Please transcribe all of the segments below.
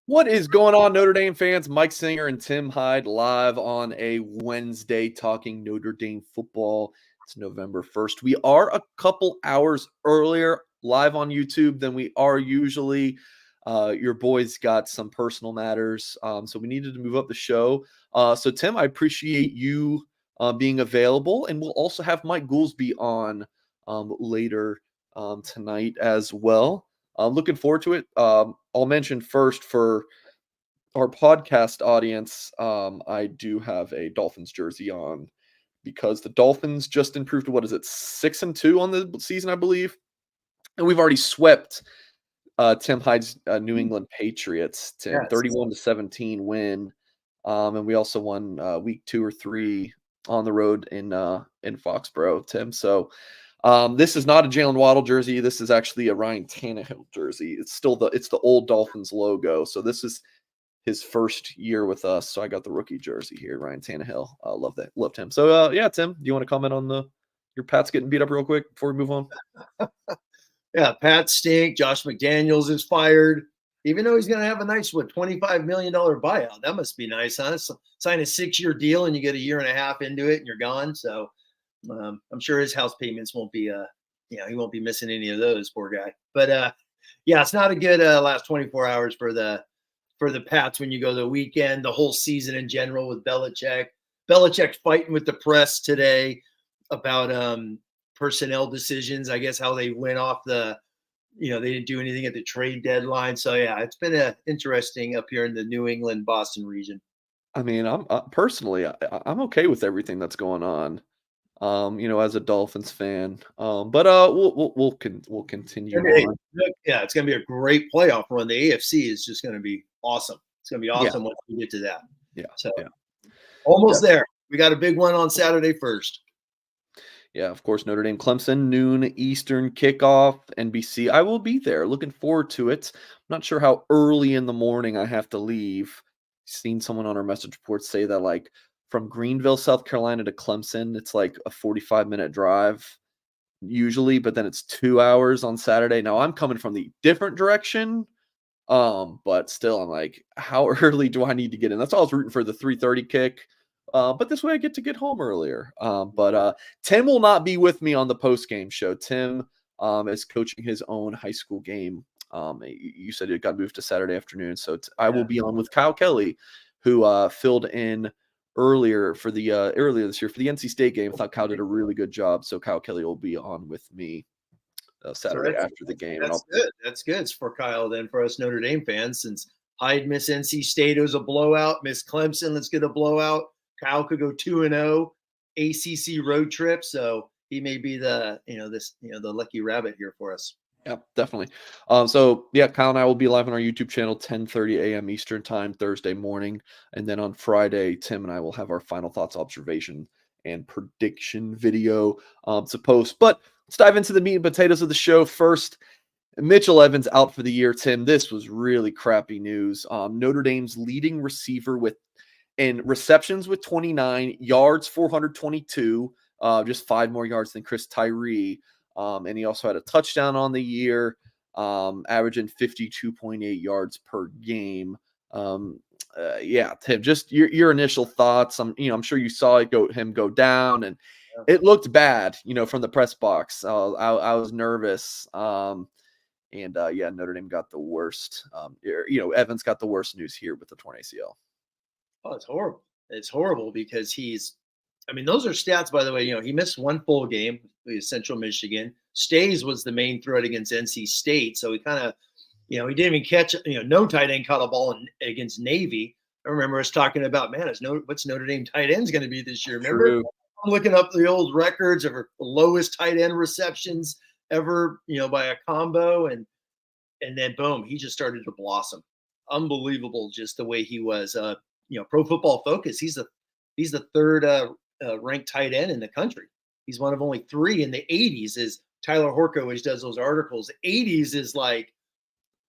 What is going on, Notre Dame fans? Mike Singer and Tim Hyde live on a Wednesday talking Notre Dame football. It's November 1st. We are a couple hours earlier live on YouTube than we are usually. Your boys got some personal matters, so we needed to move up the show. So, Tim, I appreciate you being available, and we'll also have Mike Goolsby on later tonight as well. Looking forward to it. I'll mention first for our podcast audience, I do have a Dolphins jersey on because the Dolphins just improved to, what is it, 6-2 on the season, I believe. And we've already swept Tim Hyde's New England Patriots, Tim, Yes. 31-17 win. And we also won week 2 or 3 on the road in Foxborough, Tim. So this is not a Jalen Waddle jersey. This is actually a Ryan Tannehill jersey. It's the old Dolphins logo. So this is his first year with us. So I got the rookie jersey here, Ryan Tannehill. Love that. Loved him. So yeah, Tim, do you want to comment on your Pats getting beat up real quick before we move on? Yeah, Pat stink. Josh McDaniels is fired. Even though he's going to have a nice, $25 million buyout. That must be nice, huh? Sign a 6-year deal and you get a year and a half into it and you're gone. So I'm sure his house payments won't be, he won't be missing any of those, poor guy. But yeah, it's not a good last 24 hours for the Pats when you go the weekend, the whole season in general with Belichick. Belichick fighting with the press today about personnel decisions. I guess how they went off they didn't do anything at the trade deadline. So yeah, it's been interesting up here in the New England, Boston region. I mean, I'm personally, I'm okay with everything that's going on. As a Dolphins fan. But we'll continue on. Yeah, it's going to be a great playoff run. The AFC is just going to be awesome. It's going to be awesome once we get to that. Yeah. So almost there. We got a big one on Saturday first. Yeah, of course, Notre Dame Clemson, noon Eastern kickoff, NBC. I will be there. Looking forward to it. I'm not sure how early in the morning I have to leave. Seen someone on our message board say that, like, from Greenville, South Carolina to Clemson, it's like a 45-minute drive usually, but then it's 2 hours on Saturday. Now, I'm coming from the different direction, but still, I'm like, how early do I need to get in? That's why I was rooting for the 3:30 kick. But this way I get to get home earlier. But Tim will not be with me on the post-game show. Tim is coaching his own high school game. You said it got moved to Saturday afternoon. So I will be on with Kyle Kelly, who filled in earlier for the earlier this year for the NC State game. I thought Kyle did a really good job. So Kyle Kelly will be on with me Saturday after the game. That's good. That's good. It's for Kyle then, for us Notre Dame fans, since Hyde missed NC State, it was a blowout. Miss Clemson, let's get a blowout. Kyle could go 2-0 ACC road trip, so he may be the lucky rabbit here for us. Yeah, definitely. So yeah, Kyle and I will be live on our YouTube channel 10:30 a.m. Eastern time Thursday morning, and then on Friday, Tim and I will have our final thoughts, observation, and prediction video to post. But let's dive into the meat and potatoes of the show first. Mitchell Evans out for the year, Tim. This was really crappy news. Notre Dame's leading receiver in receptions with 29, yards 422, just 5 more yards than Chris Tyree. And he also had a touchdown on the year, averaging 52.8 yards per game. Yeah, Tim, just your initial thoughts. I'm sure you saw him go down, and it looked bad, from the press box. I was nervous. Yeah, Notre Dame got the worst. Evans got the worst news here with the torn ACL. Oh, it's horrible. It's horrible because those are stats, by the way. He missed one full game with Central Michigan. Stays was the main threat against NC State. So he kind of, he didn't even catch, no tight end caught a ball against Navy. I remember us talking about, what's Notre Dame tight end's going to be this year? Remember? True. I'm looking up the old records of lowest tight end receptions ever, by a combo. And then boom, he just started to blossom. Unbelievable just the way he was. Pro Football Focus, he's the third ranked tight end in the country. He's one of only 3 in the 80s. Is Tyler Horko always does those articles. 80s is like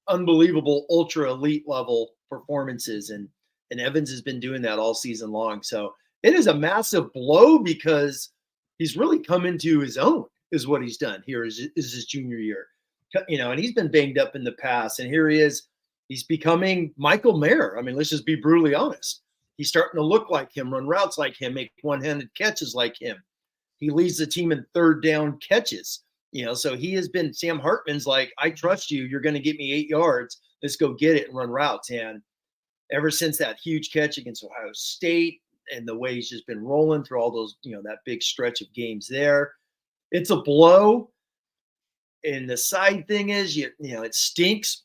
unbelievable, ultra elite level performances, and Evans has been doing that all season long. So it is a massive blow because he's really come into his own, is what he's done here is his junior year. And he's been banged up in the past, and here he is. He's becoming Michael Mayer. I mean, let's just be brutally honest. He's starting to look like him, run routes like him, make one-handed catches like him. He leads the team in third down catches. So he has been Sam Hartman's like, I trust you. You're going to get me 8 yards. Let's go get it and run routes. And ever since that huge catch against Ohio State and the way he's just been rolling through all those, that big stretch of games there, it's a blow. And the side thing is, it stinks.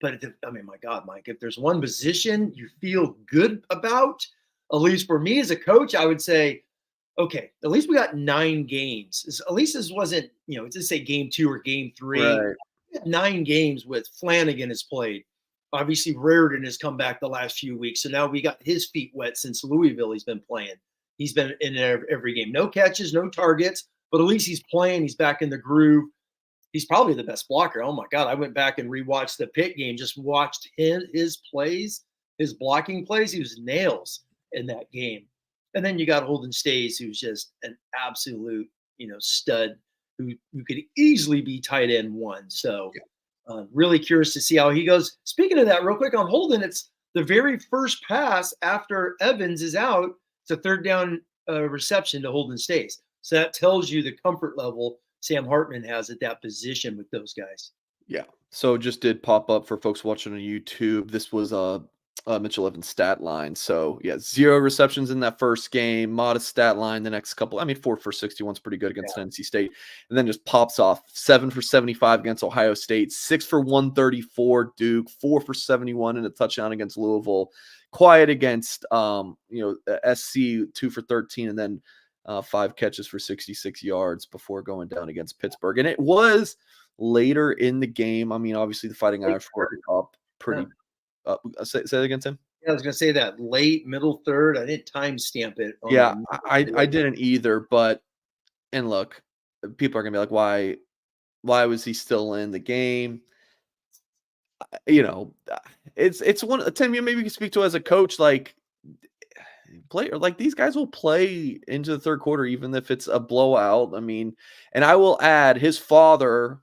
But my God, Mike, if there's one position you feel good about, at least for me as a coach, I would say, okay, at least we got 9 games. At least this wasn't, just say game 2 or game 3. Right. 9 games with Flanagan has played. Obviously, Reardon has come back the last few weeks. So now we got his feet wet since Louisville he's been playing. He's been in every game. No catches, no targets, but at least he's playing. He's back in the groove. He's probably the best blocker. Oh, my God. I went back and rewatched the Pitt game, just watched his plays, his blocking plays. He was nails in that game. And then you got Holden Stays, who's just an absolute, stud who could easily be tight end 1. So really curious to see how he goes. Speaking of that, real quick on Holden, it's the very first pass after Evans is out. It's a third down reception to Holden Stays. So that tells you the comfort level Sam Hartman has at that position with those guys. Yeah. So it just did pop up for folks watching on YouTube. This was Mitchell Evans' stat line. So yeah, 0 receptions in that first game, modest stat line. The next couple, 4 for 61 is pretty good against NC State, and then just pops off 7 for 75 against Ohio State, 6 for 134 Duke, 4 for 71 and a touchdown against Louisville. Quiet against SC, 2 for 13, and then 5 catches for 66 yards before going down against Pittsburgh. And it was later in the game. Obviously the Fighting Irish were up pretty. Say that again, Tim. Yeah, I was going to say that late middle third. I didn't timestamp it. Yeah, I didn't either. And look, people are gonna be like, why was he still in the game? It's one. Tim, you maybe can speak to as a coach, like player, like these guys will play into the third quarter, even if it's a blowout. And I will add his father,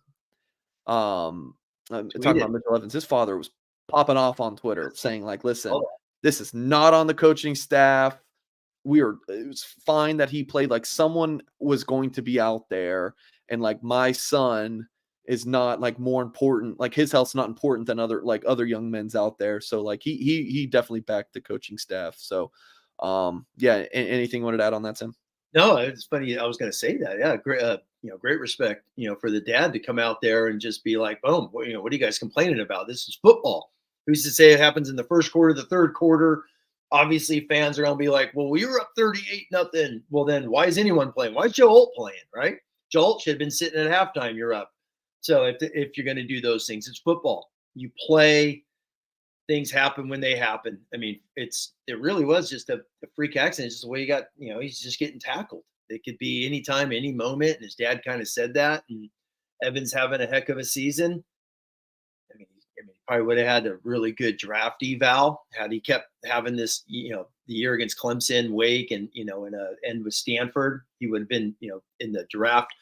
talking about Mitchell Evans, his father was popping off on Twitter saying like, listen, this is not on the coaching staff. It was fine that he played, like someone was going to be out there, and like my son is not like more important, like his health's not important than other young men's out there. So like he definitely backed the coaching staff. So anything you wanted to add on that, Tim? No, it's funny. I was going to say that. Yeah, great. Great respect. For the dad to come out there and just be like, "Boom! What are you guys complaining about? This is football." Who's to say it happens in the first quarter, the third quarter? Obviously, fans are going to be like, "Well, we were up 38-0. Well, then why is anyone playing? Why is Joe Alt playing? Right? Joe Alt should have been sitting at halftime. You're up. So if you're going to do those things, it's football. You play. Things happen when they happen. It really was just a freak accident. It's just the way he got, he's just getting tackled. It could be anytime, any moment. And his dad kind of said that. And Evans having a heck of a season. He probably would have had a really good draft eval had he kept having this, the year against Clemson, Wake, and, in a end with Stanford. He would have been, in the draft,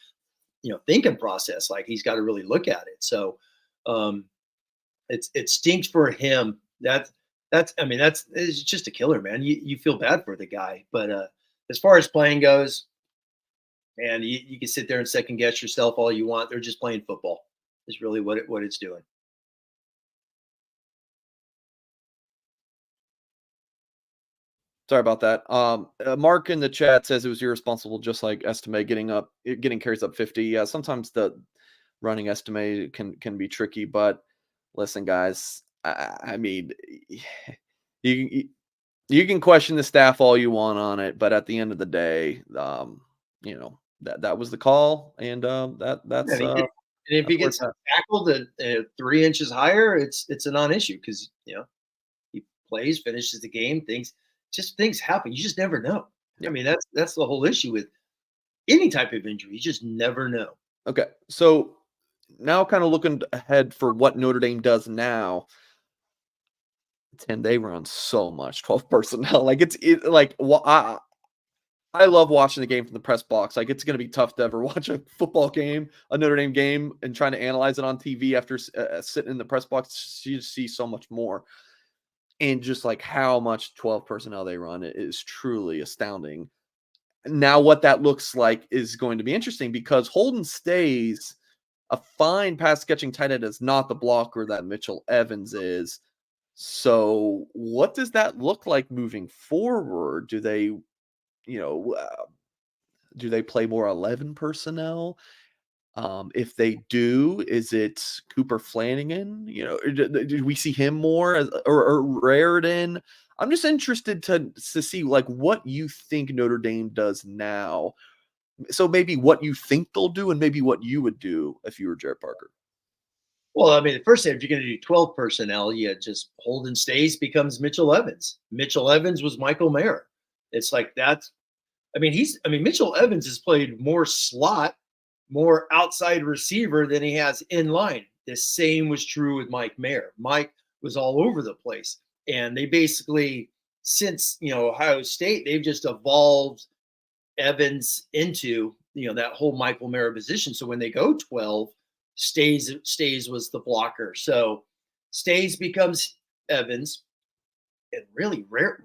thinking process. Like he's got to really look at it. So, it stinks for him. It's just a killer, man. You feel bad for the guy, but as far as playing goes, man, you can sit there and second guess yourself all you want. They're just playing football. Is really what it's doing. Sorry about that. Mark in the chat says it was irresponsible, just like Estime getting carries up 50. Yeah, sometimes the running Estime can be tricky, but listen, guys, you can question the staff all you want on it, but at the end of the day, that was the call, and that's. And if he gets tackled at 3 inches higher, it's a non-issue because he plays, finishes the game. Things happen. You just never know. Yeah. That's the whole issue with any type of injury. You just never know. Okay, so now kind of looking ahead for what Notre Dame does now. 10, they run so much 12 personnel. Like I love watching the game from the press box. Like, it's going to be tough to ever watch a football game, a Notre Dame game, and trying to analyze it on TV after sitting in the press box. You see so much more. And just like how much 12 personnel they run is truly astounding. Now, what that looks like is going to be interesting because Holden Stays, a fine pass catching tight end, is not the blocker that Mitchell Evans is. So, what does that look like moving forward? Do they, do they play more 11 personnel? If they do, is it Cooper Flanagan? Did we see him more or Raritan? I'm just interested to see like what you think Notre Dame does now. So maybe what you think they'll do, and maybe what you would do if you were Jared Parker. Well, I mean, the first thing, if you're going to do 12 personnel, you just Holden Stays becomes Mitchell Evans. Mitchell Evans was Michael Mayer. It's like that's, Mitchell Evans has played more slot, more outside receiver than he has in line. The same was true with Mike Mayer. Mike was all over the place. And they basically, since, Ohio State, they've just evolved Evans into, that whole Michael Mayer position. So when they go 12, Stays was the blocker. So Stays becomes Evans, and really rare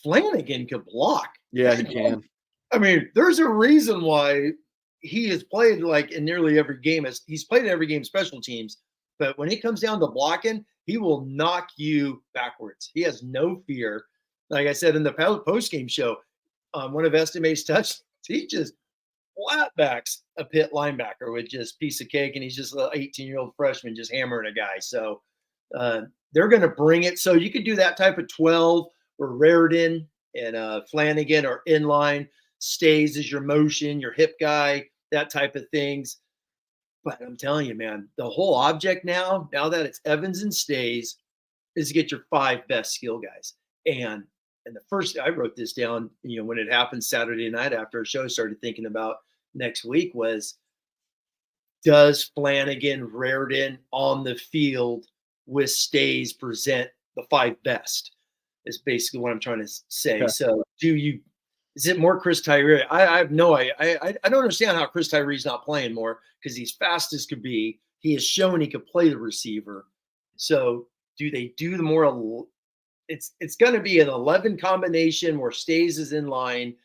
Flanagan can block. Yeah, he can. I mean, there's a reason why he has played like in nearly every game. He's played in every game special teams, but when it comes down to blocking, he will knock you backwards. He has no fear. Like I said in the post game show, one of Estime's touchdowns, he just flatbacks a pit linebacker with just piece of cake, and he's just an 18-year-old freshman just hammering a guy. So they're going to bring it. So you could do that type of 12 where Raritan and Flanagan are in line. Stays as your motion, your hip guy, that type of things. But I'm telling you, man, the whole object now that it's Evans and Stays, is to get your 5 best skill guys. And the first, I wrote this down, when it happened Saturday night after a show, started thinking about next week was, does Flanagan, Raritan on the field with Stays present the 5 best? Is basically what I'm trying to say. Okay. So is it more Chris Tyree? I have no idea. I don't understand how Chris Tyree's not playing more, because he's fast as could be. He has shown he could play the receiver. So do they do the more? It's going to be an 11 combination where Stays is in line,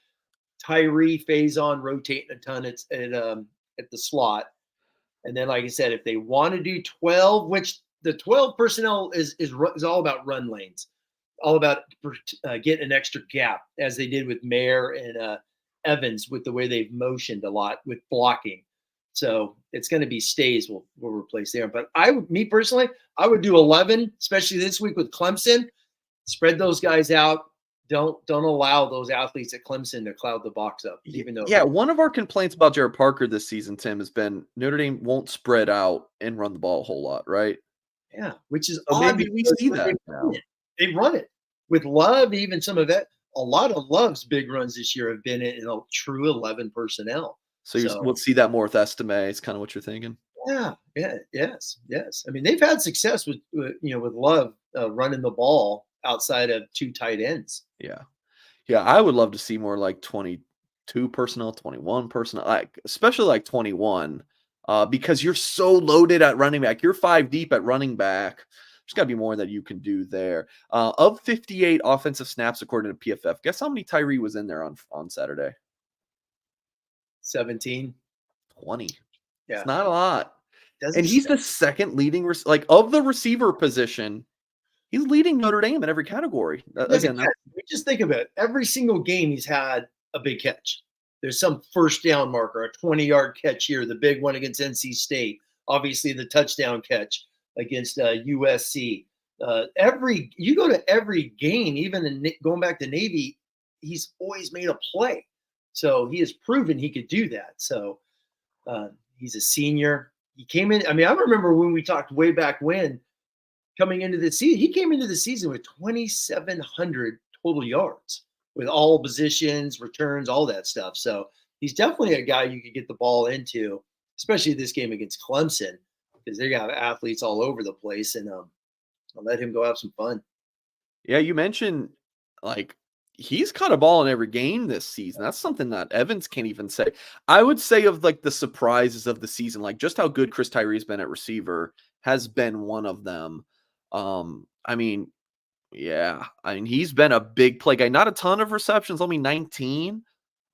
Tyree, Faison rotating a ton at the slot, and then like I said, if they want to do 12, which the 12 personnel is all about run lanes, all about getting an extra gap, as they did with Mayer and Evans with the way they've motioned a lot with blocking. So it's going to be Stays will replace there. But me personally, I would do 11, especially this week with Clemson. Spread those guys out. Don't allow those athletes at Clemson to cloud the box up. Even though, one of our complaints about Jared Parker this season, Tim, has been Notre Dame won't spread out and run the ball a whole lot, right? Yeah, which is so maybe we see that now. They run it with Love. Even some of that, a lot of Love's big runs this year have been in a true 11 personnel. So we'll see that more with Estime. It's kind of what you're thinking. Yeah. Yes. I mean, they've had success with Love running the ball outside of 2 tight ends. Yeah. I would love to see more like 22 personnel, 21 personnel, like especially like 21, because you're so loaded at running back. You're 5 deep at running back. There's got to be more that you can do there. Of 58 offensive snaps, according to PFF, guess how many Tyree was in there on Saturday? 17. 20. Yeah. It's not a lot. And he's the second leading, of the receiver position. He's leading Notre Dame in every category. Again, just think of it. Every single game he's had a big catch. There's some first down marker, a 20-yard catch here, the big one against NC State. Obviously, the touchdown catch against USC. You go to every game, even going back to Navy, he's always made a play. So he has proven he could do that. So he's a senior. He came in. I mean, I remember when we talked way back when, coming into the season, he came into the season with 2,700 total yards with all positions, returns, all that stuff. So he's definitely a guy you could get the ball into, especially this game against Clemson, because they got athletes all over the place, and I'll let him go have some fun. Yeah, you mentioned he's caught a ball in every game this season. That's something that Evans can't even say. I would say of like the surprises of the season, like just how good Chris Tyree's been at receiver has been one of them. I mean, yeah, I mean, he's been a big play guy. Not a ton of receptions, only 19,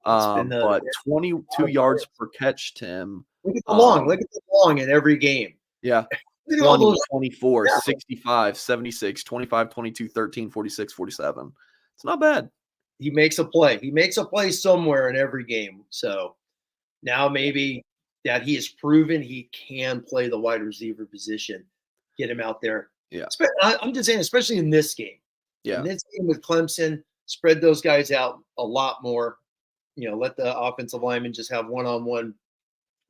It's been but 22 yards per catch, Tim. look at the long in every game. Yeah. Look at all 20, those. 24, Yeah. 65, 76, 25, 22, 13, 46, 47. It's not bad. He makes a play. He makes a play somewhere in every game. So now maybe that he has proven he can play the wide receiver position, get him out there. Yeah. I'm just saying, especially in this game. Yeah. In this game with Clemson, spread those guys out a lot more. Let the offensive linemen just have one-on-one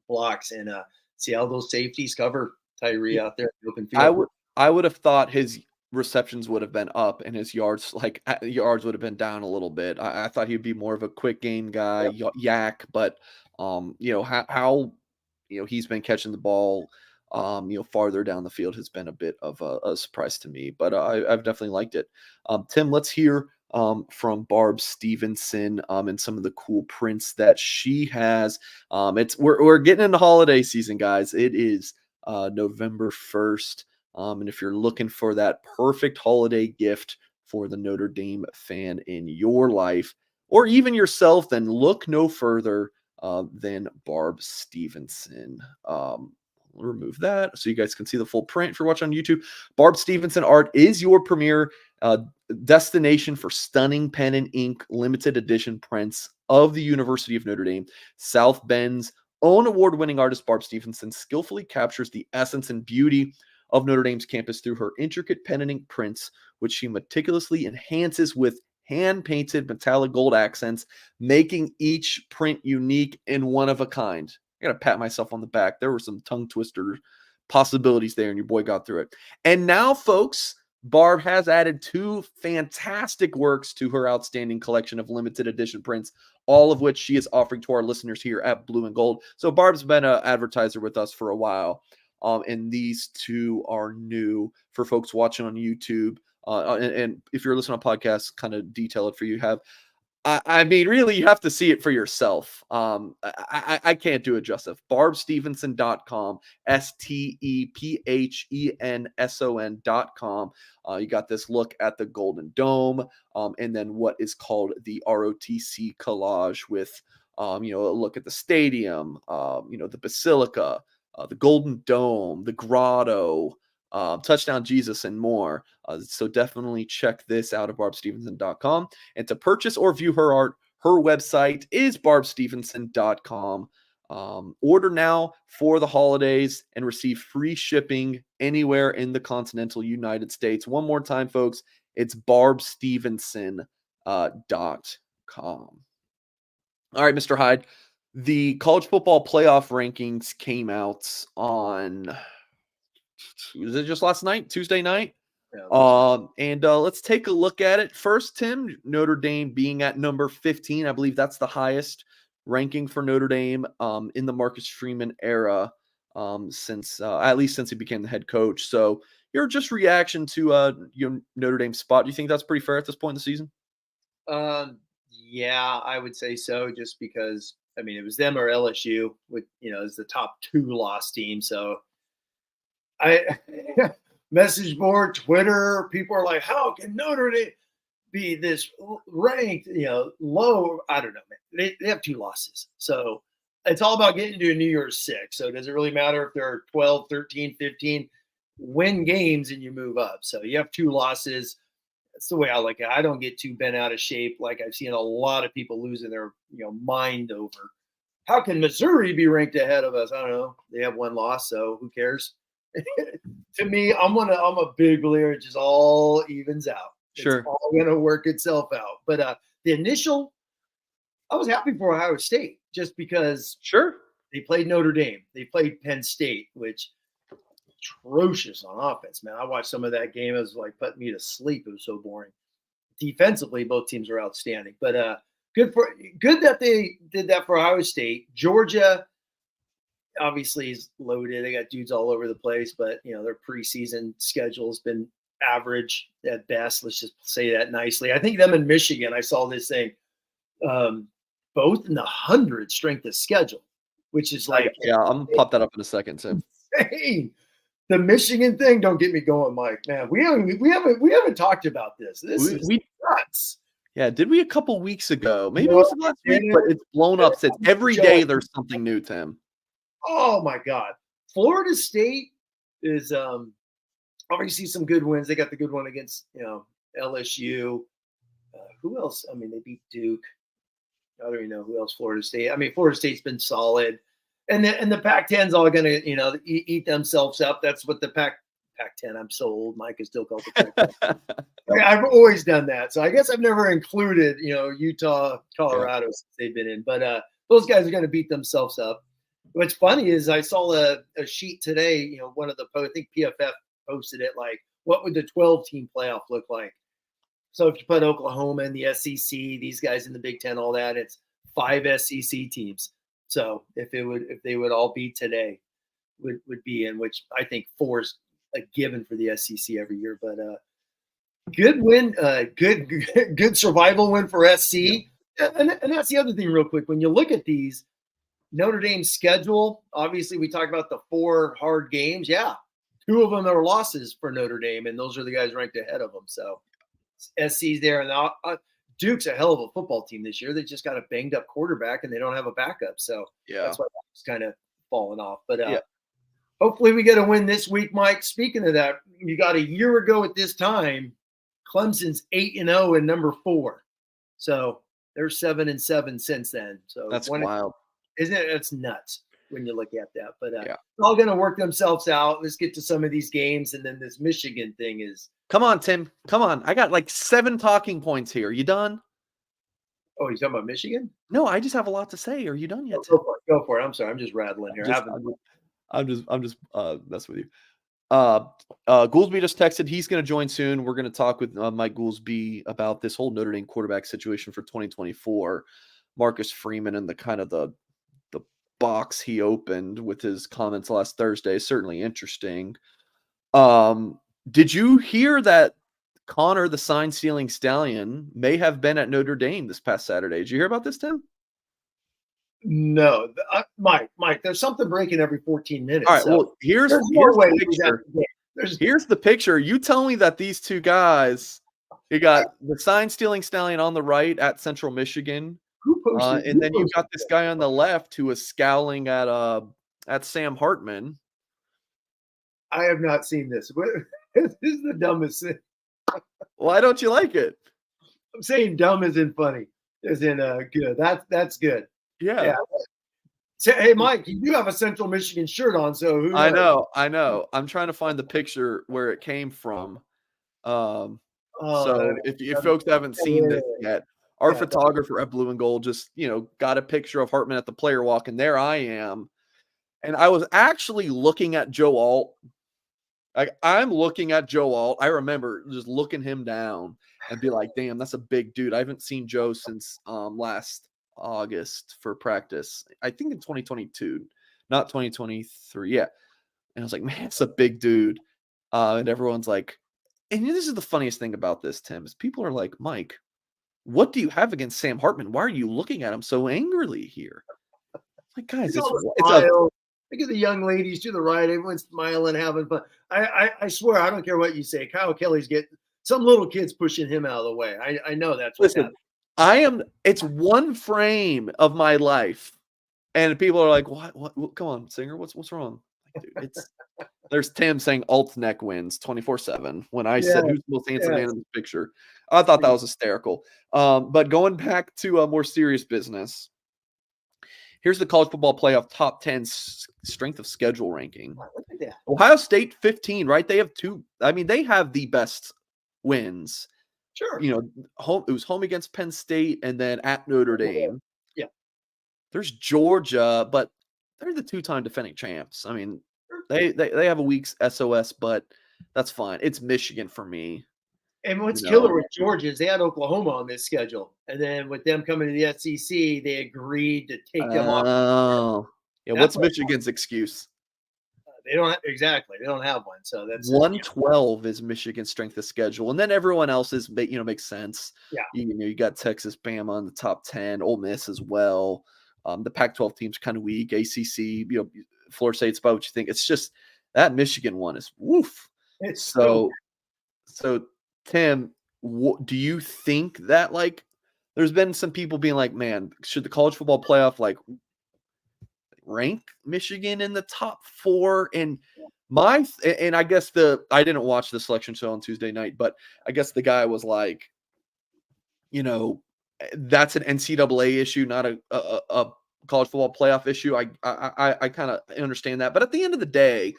blocks and see how those safeties cover Tyree out there in the open field. I would have thought his receptions would have been up and his yards would have been down a little bit. I thought he'd be more of a quick game guy, yak, but how he's been catching the ball farther down the field has been a bit of a surprise to me, but I've definitely liked it. Tim, let's hear from Barb Stevenson and some of the cool prints that she has. We're getting into holiday season, guys. It is November 1st. And if you're looking for that perfect holiday gift for the Notre Dame fan in your life, or even yourself, then look no further than Barb Stevenson. We'll remove that so you guys can see the full print if you're watching on YouTube. Barb Stevenson Art is your premier destination for stunning pen and ink limited edition prints of the University of Notre Dame. South Bend's own award-winning artist Barb Stevenson skillfully captures the essence and beauty of Notre Dame's campus through her intricate pen and ink prints, which she meticulously enhances with hand-painted metallic gold accents, making each print unique and one of a kind. I got to pat myself on the back. There were some tongue twister possibilities there, and your boy got through it. And now, folks, Barb has added 2 fantastic works to her outstanding collection of limited edition prints, all of which she is offering to our listeners here at Blue and Gold. So Barb's been an advertiser with us for a while, and these 2 are new for folks watching on YouTube. And if you're listening on podcasts, kind of detail it for you. I mean, really, you have to see it for yourself. I can't do it justice. BarbStevenson.com, STEPHENSON.com. You got this look at the Golden Dome, and then what is called the ROTC collage with, a look at the stadium, the Basilica, the Golden Dome, the Grotto, Touchdown Jesus, and more. So definitely check this out at barbstevenson.com. And to purchase or view her art, her website is barbstevenson.com. Order now for the holidays and receive free shipping anywhere in the continental United States. One more time, folks, it's barbstevenson.com. All right, Mr. Hyde, the college football playoff rankings came out on... was it just last night, Tuesday night? Yeah, Let's take a look at it. First, Tim, Notre Dame being at number 15. I believe that's the highest ranking for Notre Dame in the Marcus Freeman era since at least since he became the head coach. So your just reaction to your Notre Dame spot. Do you think that's pretty fair at this point in the season? Yeah, I would say so, just because it was them or LSU with as the top 2 loss team. So I message board, Twitter, people are like, how can Notre Dame be this ranked, low? I don't know, man. They have 2 losses. So it's all about getting to a New Year's 6. So does it really matter if they're 12, 13, 15? Win games and you move up. So you have 2 losses. That's the way I look at it. I don't get too bent out of shape like I've seen a lot of people losing their mind over. How can Missouri be ranked ahead of us? I don't know. They have 1 loss, so who cares? To me, I'm a big believer. It just all evens out. Sure. It's all gonna work itself out. But the initial, I was happy for Ohio State just because they played Notre Dame, they played Penn State, which atrocious on offense. Man, I watched some of that game. It was like putting me to sleep. It was so boring. Defensively, both teams are outstanding. But good that they did that for Ohio State. Georgia obviously is loaded. They got dudes all over the place, but their preseason schedule has been average at best. Let's just say that nicely. I think them in Michigan, I saw this thing, both in the 100 strength of schedule, which is like, yeah, I'm gonna pop that up in a second. So, hey, the Michigan thing, don't get me going, Mike. Man, we haven't talked about this. This is nuts. Yeah, did we a couple weeks ago? Maybe No, it was last week, but it's blown up since. Every day there's something new, Tim. Oh my God. Florida State is obviously some good wins. They got the good one against LSU. Who else? I mean, they beat Duke. I don't even know who else. Florida State. I mean, Florida State's been solid, and the Pac-10's all gonna eat themselves up. That's what the Pac-10. I'm so old. Mike is still called the Pac-10. I've always done that, so I guess I've never included Utah, Colorado since they've been in. But those guys are gonna beat themselves up. What's funny is I saw a sheet today. One of the I think PFF posted it, like, what would the 12-team playoff look like? So if you put Oklahoma in the SEC, these guys in the Big Ten, all that, it's 5 SEC teams. So if they would all be today, would be in, which I think 4 is a given for the SEC every year. But good win, good survival win for SC. And that's the other thing, real quick. When you look at these, Notre Dame's schedule, obviously we talk about the 4 hard games. Yeah, 2 of them are losses for Notre Dame, and those are the guys ranked ahead of them. So SC's there, and Duke's a hell of a football team this year. They just got a banged up quarterback, and they don't have a backup. So that's why it's kind of falling off. But hopefully we get a win this week, Mike. Speaking of that, you got a year ago at this time, Clemson's 8-0 and number 4. So they're 7-7 since then. So that's wild. Isn't it? It's nuts when you look at that. But they're all going to work themselves out. Let's get to some of these games. And then this Michigan thing is. Come on, Tim. Come on. I got like 7 talking points here. You done? Oh, you're talking about Michigan? No, I just have a lot to say. Are you done yet? Go for it. I'm sorry. I'm just rattling here. I'm just messing with you. Goolsby just texted. He's going to join soon. We're going to talk with Mike Goolsby about this whole Notre Dame quarterback situation for 2024. Marcus Freeman and the kind of the box he opened with his comments last Thursday is certainly interesting. Did you hear that Connor, the sign-stealing stallion, may have been at Notre Dame this past Saturday? Did you hear about this, Tim? No. Mike, there's something breaking every 14 minutes. All right, well, here's the picture. Here's the picture. You tell me that these 2 guys, you got the sign-stealing stallion on the right at Central Michigan, and then you've got this guy on the left who was scowling at Sam Hartman. I have not seen this. This is the dumbest thing. Why don't you like it? I'm saying dumb isn't funny. Isn't good. That's good. Yeah. So, hey, Mike, you do have a Central Michigan shirt on, so who knows? I know. I'm trying to find the picture where it came from. So if folks haven't seen this yet, our photographer at Blue and Gold just, got a picture of Hartman at the player walk, and there I am. And I was actually looking at Joe Alt. I'm looking at Joe Alt. I remember just looking him down and be like, damn, that's a big dude. I haven't seen Joe since last August for practice. I think in 2022, not 2023. Yeah. And I was like, man, it's a big dude. And everyone's like, and this is the funniest thing about this, Tim, is people are like, Mike, what do you have against Sam Hartman? Why are you looking at him so angrily here? Like, guys, look at the young ladies to the right. Everyone's smiling, having fun. I swear, I don't care what you say. Kyle Kelly's getting some little kids pushing him out of the way. I know that's what's happening. It's one frame of my life, and people are like, "What? Come on, Singer, what's wrong?" Like, dude, there's Tim saying alt neck wins 24/7. When I said who's the most handsome man in this picture, I thought that was hysterical. But going back to more serious business. Here's the college football playoff top 10 strength of schedule ranking. Ohio State 15, right? They have 2. I mean, they have the best wins. Sure. It was home against Penn State and then at Notre Dame. Yeah. There's Georgia, but they're the 2-time defending champs. I mean, they have a week's SOS, but that's fine. It's Michigan for me. And what's killer with Georgia is they had Oklahoma on this schedule. And then with them coming to the SEC, they agreed to take them off. Oh. Yeah, what's Michigan's excuse? They don't exactly. They don't have one. So that's 112 is Michigan's strength of schedule, and then everyone else is makes sense. Yeah. You got Texas, Bama in the top 10, Ole Miss as well. The Pac-12 team's kind of weak. ACC, Florida State's about what you think. It's just that Michigan one is woof. It's So Tim, do you think that there's been some people being like, man, should the college football playoff rank Michigan in the top 4? And I guess I didn't watch the selection show on Tuesday night, but I guess the guy was like, that's an NCAA issue, not a college football playoff issue. I kind of understand that, but at the end of the day,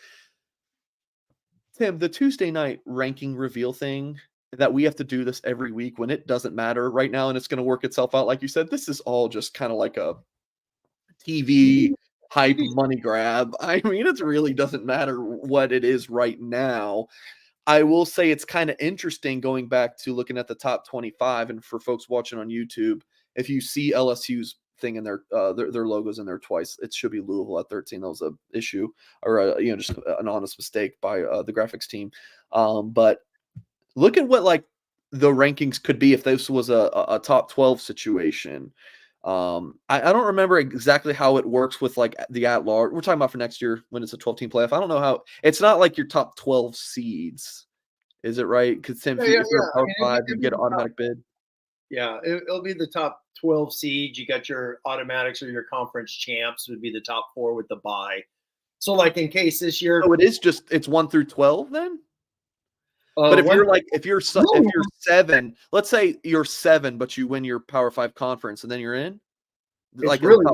Tim, the Tuesday night ranking reveal thing that we have to do this every week when it doesn't matter right now, and it's going to work itself out. Like you said, this is all just kind of like a TV hype money grab. I mean, it really doesn't matter what it is right now. I will say it's kind of interesting going back to looking at the top 25, and for folks watching on YouTube, if you see LSU's thing in their logos in there twice, it should be Louisville at 13. That was a issue, or just an honest mistake by the graphics team. But look at what the rankings could be if this was a top 12 situation. I don't remember exactly how it works with the at-large. We're talking about for next year when it's a 12-team playoff. I don't know how. It's not like your top 12 seeds, is it right? Because Tim, if you're a Power 5, you get an automatic bid. Yeah, it'll be the top 12 seeds. You got your automatics or your conference champs would be the top 4 with the bye. So in case this year, so it's 1 through 12 then. But if you're 7, let's say you're 7, but you win your Power 5 conference, and then you're in. It's really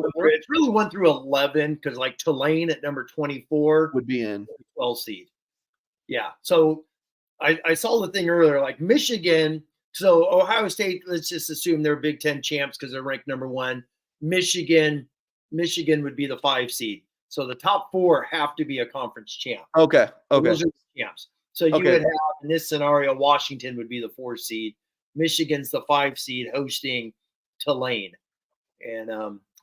1 through 11 because Tulane at number 24 would be in 12 seed. Yeah. So I saw the thing earlier, Michigan. So Ohio State, let's just assume they're Big Ten champs because they're ranked number 1. Michigan would be the 5 seed. So the top 4 have to be a conference champ. Okay. Those are the champs. So you would have, in this scenario, Washington would be the 4 seed. Michigan's the 5 seed hosting Tulane. And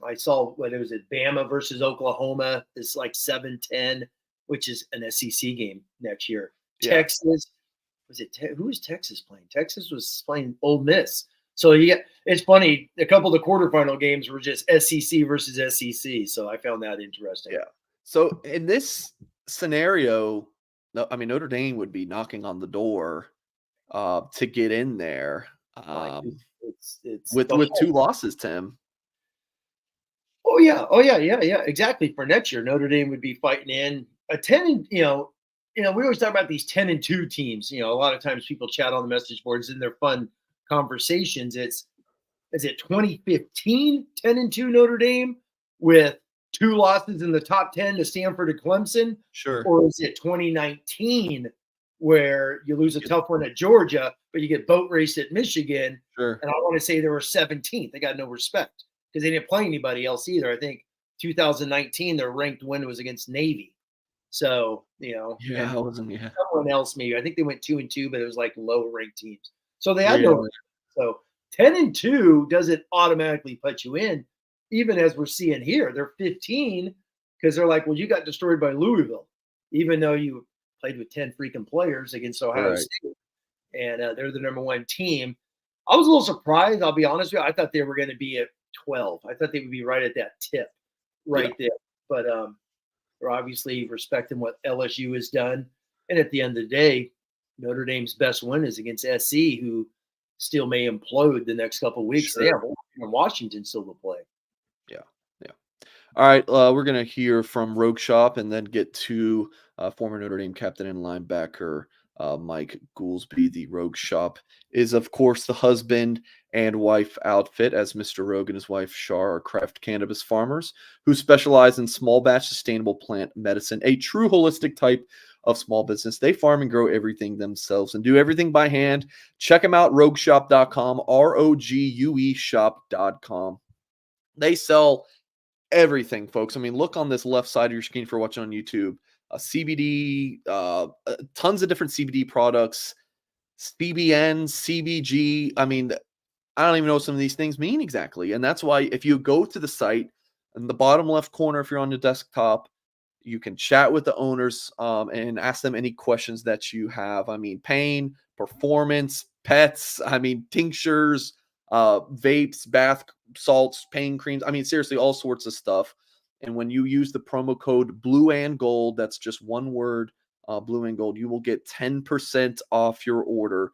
I saw Bama versus Oklahoma is 7-10, which is an SEC game next year. Yeah. Texas, who was Texas playing? Texas was playing Ole Miss. So it's funny. A couple of the quarterfinal games were just SEC versus SEC. So I found that interesting. Yeah. So in this scenario, Notre Dame would be knocking on the door to get in there with 2 losses, Tim. Oh yeah, exactly. For next year, Notre Dame would be fighting in a 10. We always talk about these 10-2 teams. A lot of times people chat on the message boards and they're fun conversations. Is it 2015 10-2 Notre Dame with 2 losses in the top 10 to Stanford and Clemson? Sure. Or is it 2019 where you lose a tough one at Georgia, but you get boat raced at Michigan? Sure. And I want to say they were 17th. They got no respect because they didn't play anybody else either. I think 2019, their ranked win was against Navy. So, someone else maybe. I think they went 2-2, but it was low ranked teams. So they had no. So 10-2 doesn't automatically put you in, even as we're seeing here. They're 15 because they're well, you got destroyed by Louisville, even though you played with 10 freaking players against Ohio State, and they're the number 1 team. I was a little surprised. I'll be honest with you. I thought they were going to be at 12. I thought they would be right at that tip, there. But we're obviously respecting what LSU has done. And at the end of the day, Notre Dame's best win is against SC, who still may implode the next couple of weeks. Sure. They have Washington still to play. Yeah. All right, we're going to hear from Rogue Shop and then get to former Notre Dame captain and linebacker Mike Goolsby. The Rogue Shop is, of course, the husband and wife outfit, as Mr. Rogue and his wife Shar are craft cannabis farmers who specialize in small batch sustainable plant medicine, a true holistic type of small business. They farm and grow everything themselves and do everything by hand. Check them out, rogueshop.com, ROGUE shop.com. They sell everything, folks. Look on this left side of your screen for watching on YouTube. CBD, tons of different CBD products, CBN, CBG. I don't even know what some of these things mean exactly. And that's why if you go to the site in the bottom left corner, if you're on your desktop, You can chat with the owners and ask them any questions that you have. I mean, pain, performance, pets, I mean, tinctures, vapes, bath salts, pain creams. I mean, seriously, all sorts of stuff. And when you use the promo code Blue and Gold, that's just one word, Blue and Gold, you will get 10% off your order.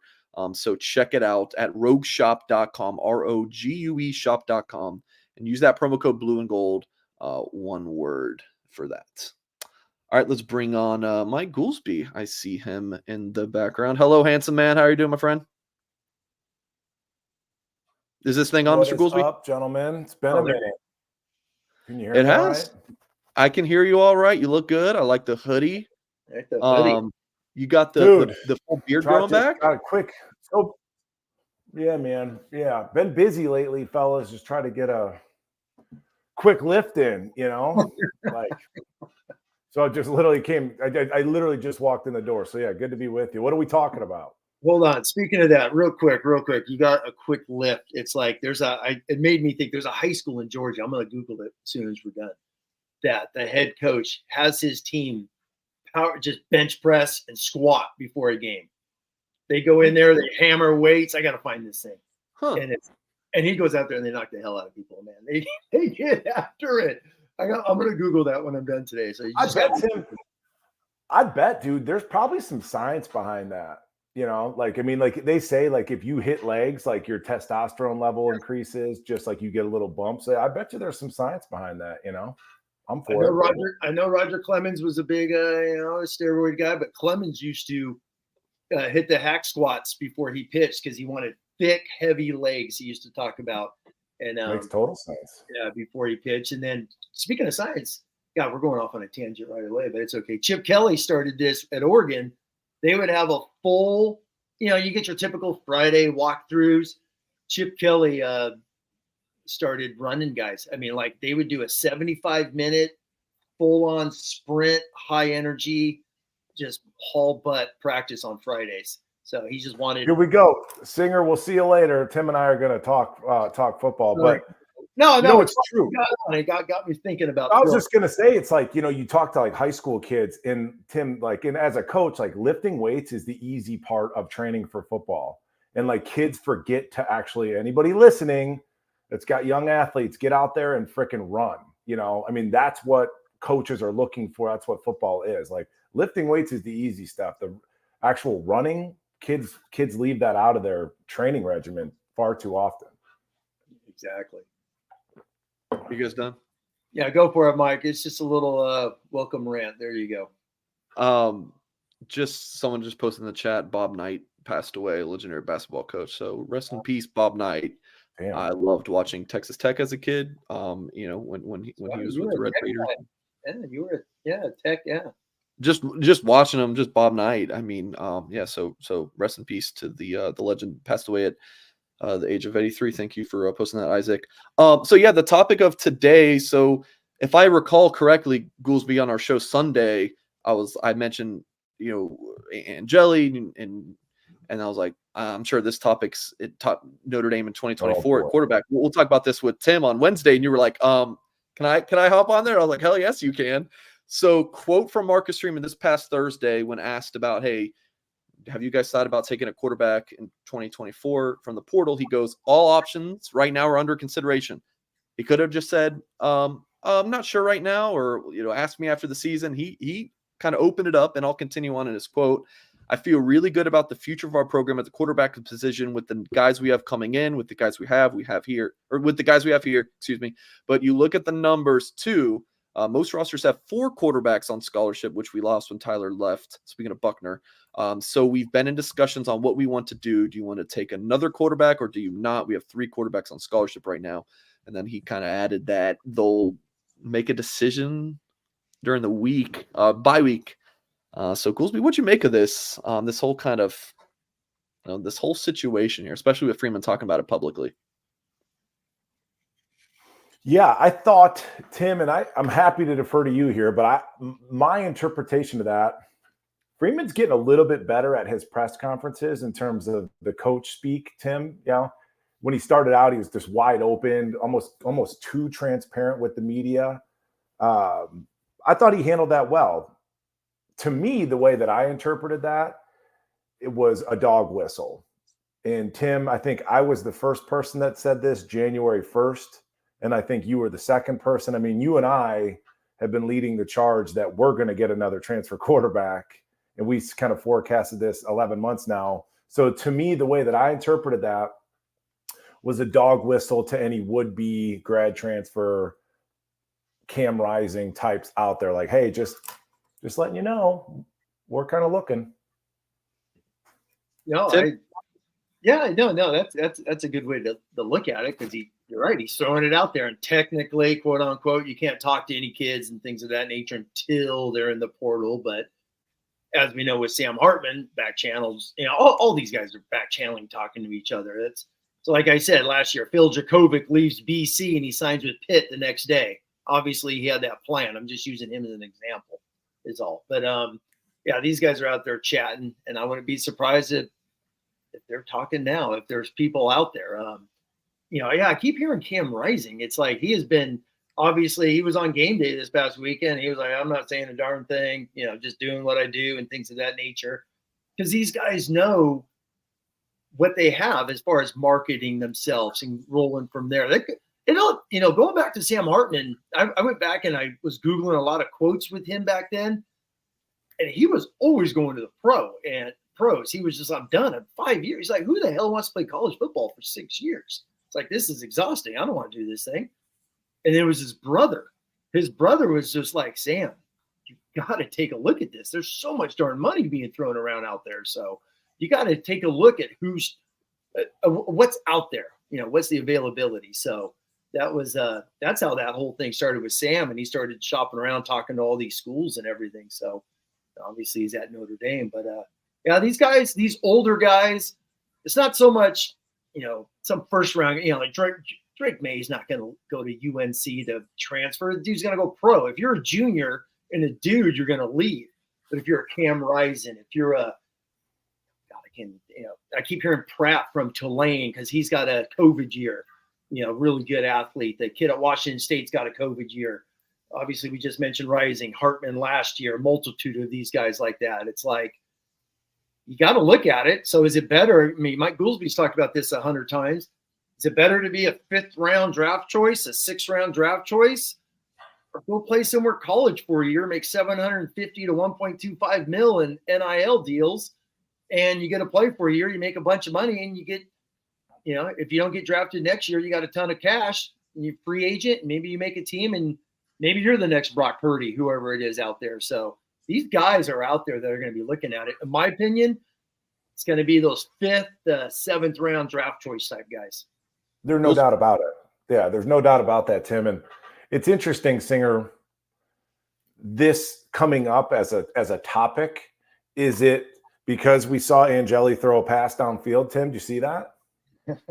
So check it out at rogueshop.com, ROGUE shop.com, and use that promo code Blue and Gold, one word for that. All right, let's bring on Mike Goolsby. I see him in the background. Hello, handsome man. How are you doing, my friend? Is this thing on, What Mr. is Goolsby? up, gentlemen? It's been a minute. Can you hear me? It has. All right? I can hear you all right. You look good. I like the hoodie. You got the full beard growing back? Got a quick. So, yeah, man. Yeah, been busy lately, fellas. Just try to get a quick lift in, like. So I just literally came. I literally just walked in the door. So yeah, good to be with you. What are we talking about? Hold on. Speaking of that, real quick. You got a quick lift. It's like it made me think there's a high school in Georgia. I'm going to Google it as soon as we're done. That the head coach has his team just bench press and squat before a game. They go in there, they hammer weights. I got to find this thing. Huh. And he goes out there and they knock the hell out of people, man. They get after it. I'm going to Google that when I'm done today. So I bet, dude, there's probably some science behind that. Like they say, like if you hit legs, like your testosterone level increases, just like you get a little bump. So I bet you there's some science behind that, I'm for it. I know Roger Clemens was a big, steroid guy, but Clemens used to hit the hack squats before he pitched because he wanted thick, heavy legs. He used to talk about, and makes total sense. Yeah, before he pitched. And then speaking of science, God, we're going off on a tangent right away, but it's okay. Chip Kelly started this at Oregon. They would have a full, you get your typical Friday walkthroughs. Chip Kelly started running guys. I mean, like they would do a 75-minute full-on sprint, high energy, just haul butt practice on Fridays. So he just wanted. Here we go, Singer. We'll see you later. Tim and I are going to talk football, but no, it's true. It got me thinking about. I was just going to say, it's like you talk to like high school kids, and Tim, like, and as a coach, like lifting weights is the easy part of training for football, and like kids forget to actually. Anybody listening that's got young athletes, get out there and freaking run. I mean, that's what coaches are looking for. That's what football is. Like lifting weights is the easy stuff. The actual running, kids leave that out of their training regimen far too often. Exactly. You guys done? Yeah, go for it, Mike. It's just a little welcome rant. There you go. Someone just posted in the chat, Bob Knight passed away, legendary basketball coach. So rest in peace, Bob Knight. Damn. I loved watching Texas Tech as a kid. When he was with the Red Raiders. Yeah, you were Tech, yeah. Just watching him, just Bob Knight. I mean, So rest in peace to the legend. Passed away at the age of 83. Thank you for posting that, Isaac. The topic of today. So if I recall correctly, Goolsby, on our show Sunday, I mentioned Angeli and I was like, I'm sure this topic's Notre Dame in 2024 at quarterback. We'll talk about this with Tim on Wednesday, and you were like, can I hop on there? I was like, hell yes, you can. So, quote from Marcus Freeman this past Thursday when asked about, hey, have you guys thought about taking a quarterback in 2024 from the portal? He goes, all options right now are under consideration. He could have just said, I'm not sure right now, or ask me after the season. He kind of opened it up, and I'll continue on in his quote. I feel really good about the future of our program at the quarterback position with the guys we have coming in, with the guys we have here, excuse me. But you look at the numbers too. Most rosters have 4 quarterbacks on scholarship, which we lost when Tyler left. Speaking of Buckner. So we've been in discussions on what we want to do. Do you want to take another quarterback or do you not? We have 3 quarterbacks on scholarship right now. And then he kind of added that they'll make a decision during the week, bye week. So Goolsby, what'd you make of this? This whole kind of, this whole situation here, especially with Freeman talking about it publicly. Yeah, I thought, Tim, and I'm happy to defer to you here, but my interpretation of that, Freeman's getting a little bit better at his press conferences in terms of the coach speak, Tim. When he started out, he was just wide open, almost too transparent with the media. I I thought he handled that well. To me, the way that I interpreted that, it was a dog whistle. And Tim, I think I was the first person that said this January 1st. And I think you were the second person. I mean, you and I have been leading the charge that we're going to get another transfer quarterback. And we kind of forecasted this 11 months now. So to me, the way that I interpreted that was a dog whistle to any would-be grad transfer Cam Rising types out there. Like, hey, just letting you know, we're kind of looking. No, that's a good way to look at it, because you're right. He's throwing it out there, and technically, quote unquote, you can't talk to any kids and things of that nature until they're in the portal. But as we know with Sam Hartman, back channels, all these guys are back channeling, talking to each other. So like I said last year, Phil Jakovic leaves BC and he signs with Pitt the next day. Obviously, he had that plan. I'm just using him as an example, is all. But yeah, these guys are out there chatting, and I wouldn't be surprised if they're talking now, if there's people out there. I keep hearing Cam Rising. It's like he has been, obviously, he was on game day this past weekend. He was like, I'm not saying a darn thing, just doing what I do and things of that nature. Because these guys know what they have as far as marketing themselves and rolling from there. Going back to Sam Hartman, I went back and I was Googling a lot of quotes with him back then. And he was always going to the pros. He was just, I'm done in 5 years. He's like, who the hell wants to play college football for 6 years? It's like, this is exhausting. I don't want to do this thing. And it was his brother. His brother was just like, Sam, you got to take a look at this. There's so much darn money being thrown around out there. So you got to take a look at what's out there. What's the availability. So that's how that whole thing started with Sam. And he started shopping around, talking to all these schools and everything. So obviously he's at Notre Dame. But yeah, these guys, these older guys, it's not so much, some first round, like Drake May's not going to go to UNC to transfer. The dude's going to go pro. If you're a junior and a dude, you're going to leave. But if you're a Cam Rising, if you're I keep hearing Pratt from Tulane because he's got a COVID year, really good athlete. The kid at Washington State's got a COVID year. Obviously, we just mentioned Rising, Hartman last year, a multitude of these guys like that. It's like, you got to look at it. So is it better? I mean, Mike Goolsby's talked about this 100 times. Is it better to be a 5th round draft choice, a 6th round draft choice, or go play somewhere college for a year, make $750 to $1.25 million in NIL deals, and you get to play for a year, you make a bunch of money, and you get, if you don't get drafted next year, you got a ton of cash, and you're free agent, and maybe you make a team, and maybe you're the next Brock Purdy, whoever it is out there. So these guys are out there that are going to be looking at it. In my opinion, it's going to be those 5th, 7th round draft choice type guys. There's no doubt about it. Yeah, there's no doubt about that, Tim. And it's interesting, Singer, this coming up as a topic. Is it because we saw Angeli throw a pass downfield, Tim? Do you see that?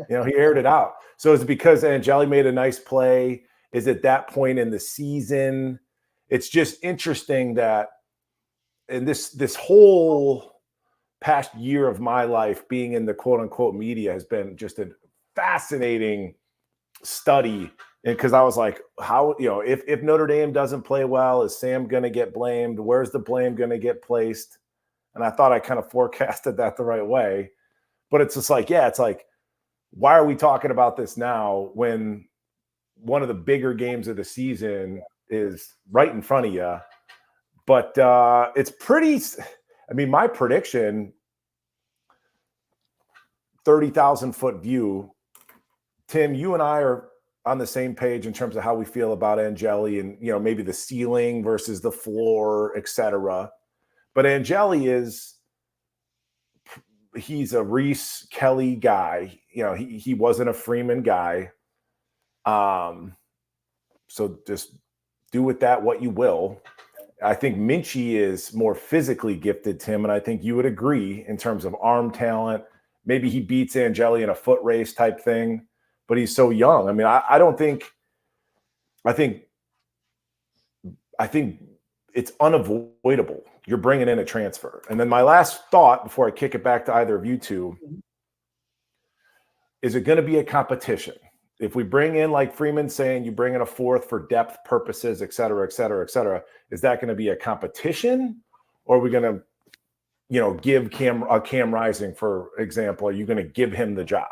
He aired it out. So is it because Angeli made a nice play? Is it that point in the season? It's just interesting that in this whole past year of my life being in the quote unquote media has been just a fascinating study. And because I was like, how, if Notre Dame doesn't play well, is Sam going to get blamed? Where's the blame going to get placed? And I thought I kind of forecasted that the right way. But it's just like, it's like, why are we talking about this now when one of the bigger games of the season is right in front of you? But it's pretty, my prediction, 30,000 foot view, Tim, you and I are on the same page in terms of how we feel about Angeli and, maybe the ceiling versus the floor, etc. But Angeli he's a Reese Kelly guy. He wasn't a Freeman guy. So just do with that what you will. I think Minchie is more physically gifted, Tim, and I think you would agree in terms of arm talent. Maybe he beats Angeli in a foot race type thing, but he's so young. I think it's unavoidable. You're bringing in a transfer. And then my last thought before I kick it back to either of you two, is it going to be a competition? if we bring in, like Freeman saying, you bring in a fourth for depth purposes, et cetera, et cetera, et cetera, is that going to be a competition, or are we going to, give Cam Rising, for example, are you going to give him the job?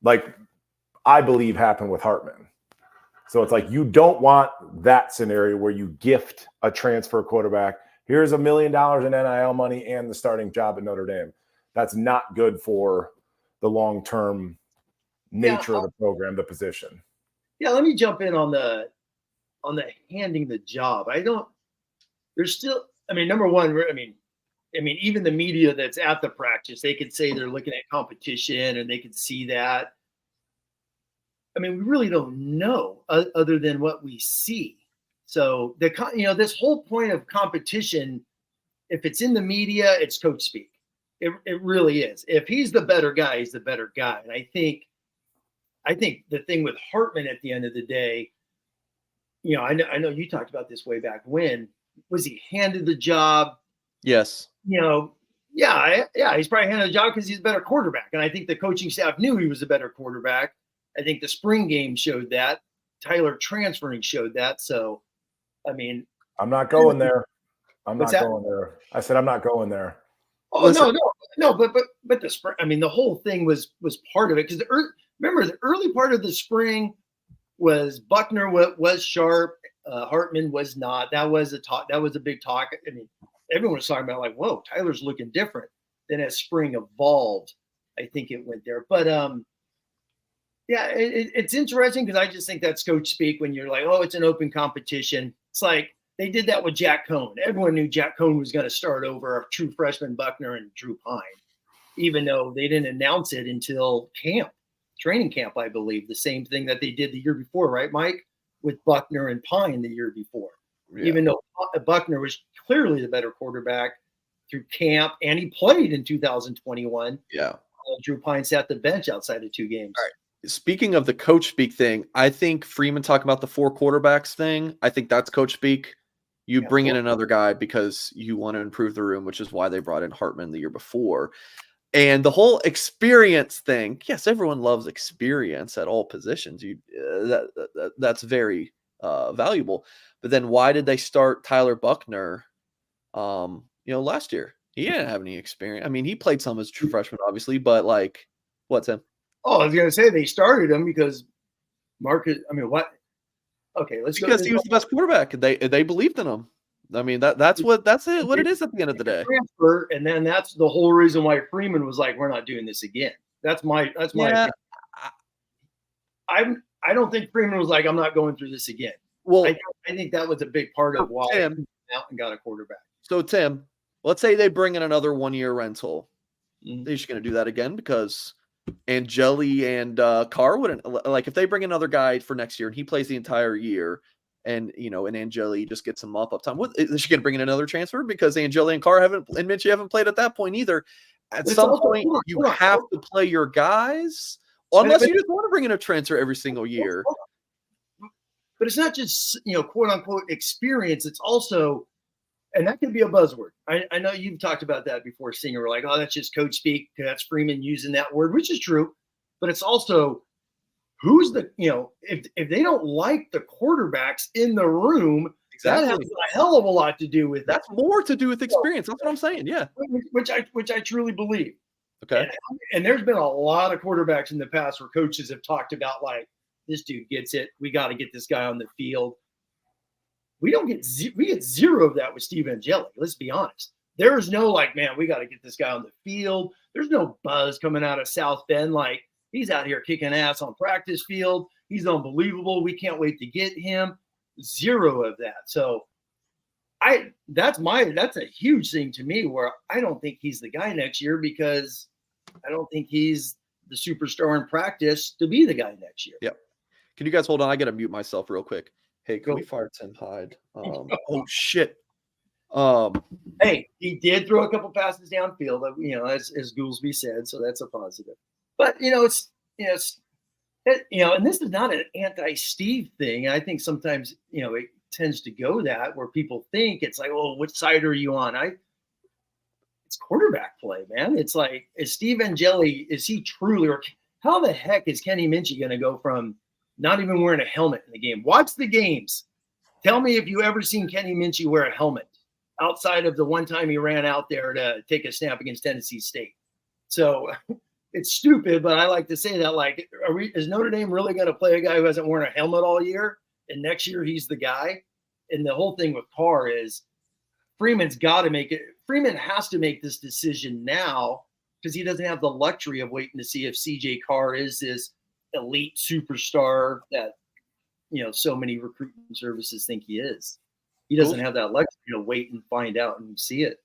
Like I believe happened with Hartman. So it's like, you don't want that scenario where you gift a transfer quarterback. Here's $1 million in NIL money and the starting job at Notre Dame. That's not good for the long-term nature of the program, the position. Yeah, let me jump in on the handing the job. There's still, number one, even the media that's at the practice, they could say they're looking at competition and they could see that. We really don't know other than what we see. So this whole point of competition, if it's in the media, it's coach speak. It really is. If he's the better guy, he's the better guy. And I think the thing with Hartman at the end of the day, I know you talked about this way back when. Was he handed the job? Yes. He's probably handed the job because he's a better quarterback. And I think the coaching staff knew he was a better quarterback. I think the spring game showed that. Tyler transferring showed that. So, I'm not going there. I'm not going there. I said I'm not going there. Oh, no. But the spring, the whole thing was part of it. Because remember, the early part of the spring was Buckner was sharp. Hartman was not. That was a talk. That was a big talk. Everyone was talking about like, whoa, Tyler's looking different. Then as spring evolved, I think it went there. But it's interesting because I just think that's coach speak when you're like, oh, it's an open competition. It's like they did that with Jack Cohn. Everyone knew Jack Cohn was going to start over a true freshman Buckner and Drew Pine, even though they didn't announce it until training camp, I believe. The same thing that they did the year before, right, Mike? With Buckner and Pine the year before. Yeah. Even though Buckner was clearly the better quarterback through camp, and he played in 2021. Yeah. Drew Pine sat the bench outside of 2 games. All right. Speaking of the coach speak thing, I think Freeman talking about the 4 quarterbacks thing, I think that's coach speak. You bring in another guy because you want to improve the room, which is why they brought in Hartman the year before. And the whole experience thing, yes, everyone loves experience at all positions. That's very valuable. But then why did they start Tyler Buckner last year? He didn't have any experience. He played some as a true freshman, obviously, but like, what's him? Oh, I was going to say they started him because Marcus. What? Okay, let's go. Because he was the best quarterback. They believed in him. That's what it is at the end of the day. Transfer, and then that's the whole reason why Freeman was like, "We're not doing this again." That's my. Yeah. I don't think Freeman was like, "I'm not going through this again." Well, I think that was a big part of why he went out and got a quarterback. So Tim, let's say they bring in another 1-year rental. They're just going to do that again because Angeli and Carr wouldn't, like, if they bring another guy for next year and he plays the entire year and and Angeli just gets some up time. What is she going to bring in another transfer because Angeli and Carr haven't played at that point either? At some point, you have to play your guys unless you just want to bring in a transfer every single year. But it's not just quote unquote experience. It's also, and that could be a buzzword. I know you've talked about that before, Singer. We're like, oh, that's just coach speak. That's Freeman using that word, which is true. But it's also who's the, if they don't like the quarterbacks in the room, exactly. That has a hell of a lot to do with that's more to do with experience. That's what I'm saying. Yeah. Which I truly believe. Okay. And there's been a lot of quarterbacks in the past where coaches have talked about like, this dude gets it. We got to get this guy on the field. We get zero of that with Steve Angeli. Let's be honest. There's no like, man, we got to get this guy on the field. There's no buzz coming out of South Bend. Like he's out here kicking ass on practice field. He's unbelievable. We can't wait to get him. Zero of that. So that's a huge thing to me where I don't think he's the guy next year because I don't think he's the superstar in practice to be the guy next year. Yep. Can you guys hold on? I got to mute myself real quick. Hey, can we fire Tim Hyde? Oh shit. Hey, he did throw a couple passes downfield, as Goolsby said, so that's a positive. But and this is not an anti-Steve thing. I think sometimes it tends to go that where people think it's like, oh, which side are you on? It's quarterback play, man. It's like, is Steve Angeli, is he truly, or how the heck is Kenny Minchie going to go from not even wearing a helmet in the game? Watch the games. Tell me if you ever seen Kenny Minchie wear a helmet outside of the one time he ran out there to take a snap against Tennessee State. So it's stupid, but I like to say that, like, is Notre Dame really going to play a guy who hasn't worn a helmet all year, and next year he's the guy? And the whole thing with Carr is Freeman's got to make it. Freeman has to make this decision now because he doesn't have the luxury of waiting to see if CJ Carr is this elite superstar that, so many recruiting services think he is. He doesn't have that luxury to wait and find out and see it.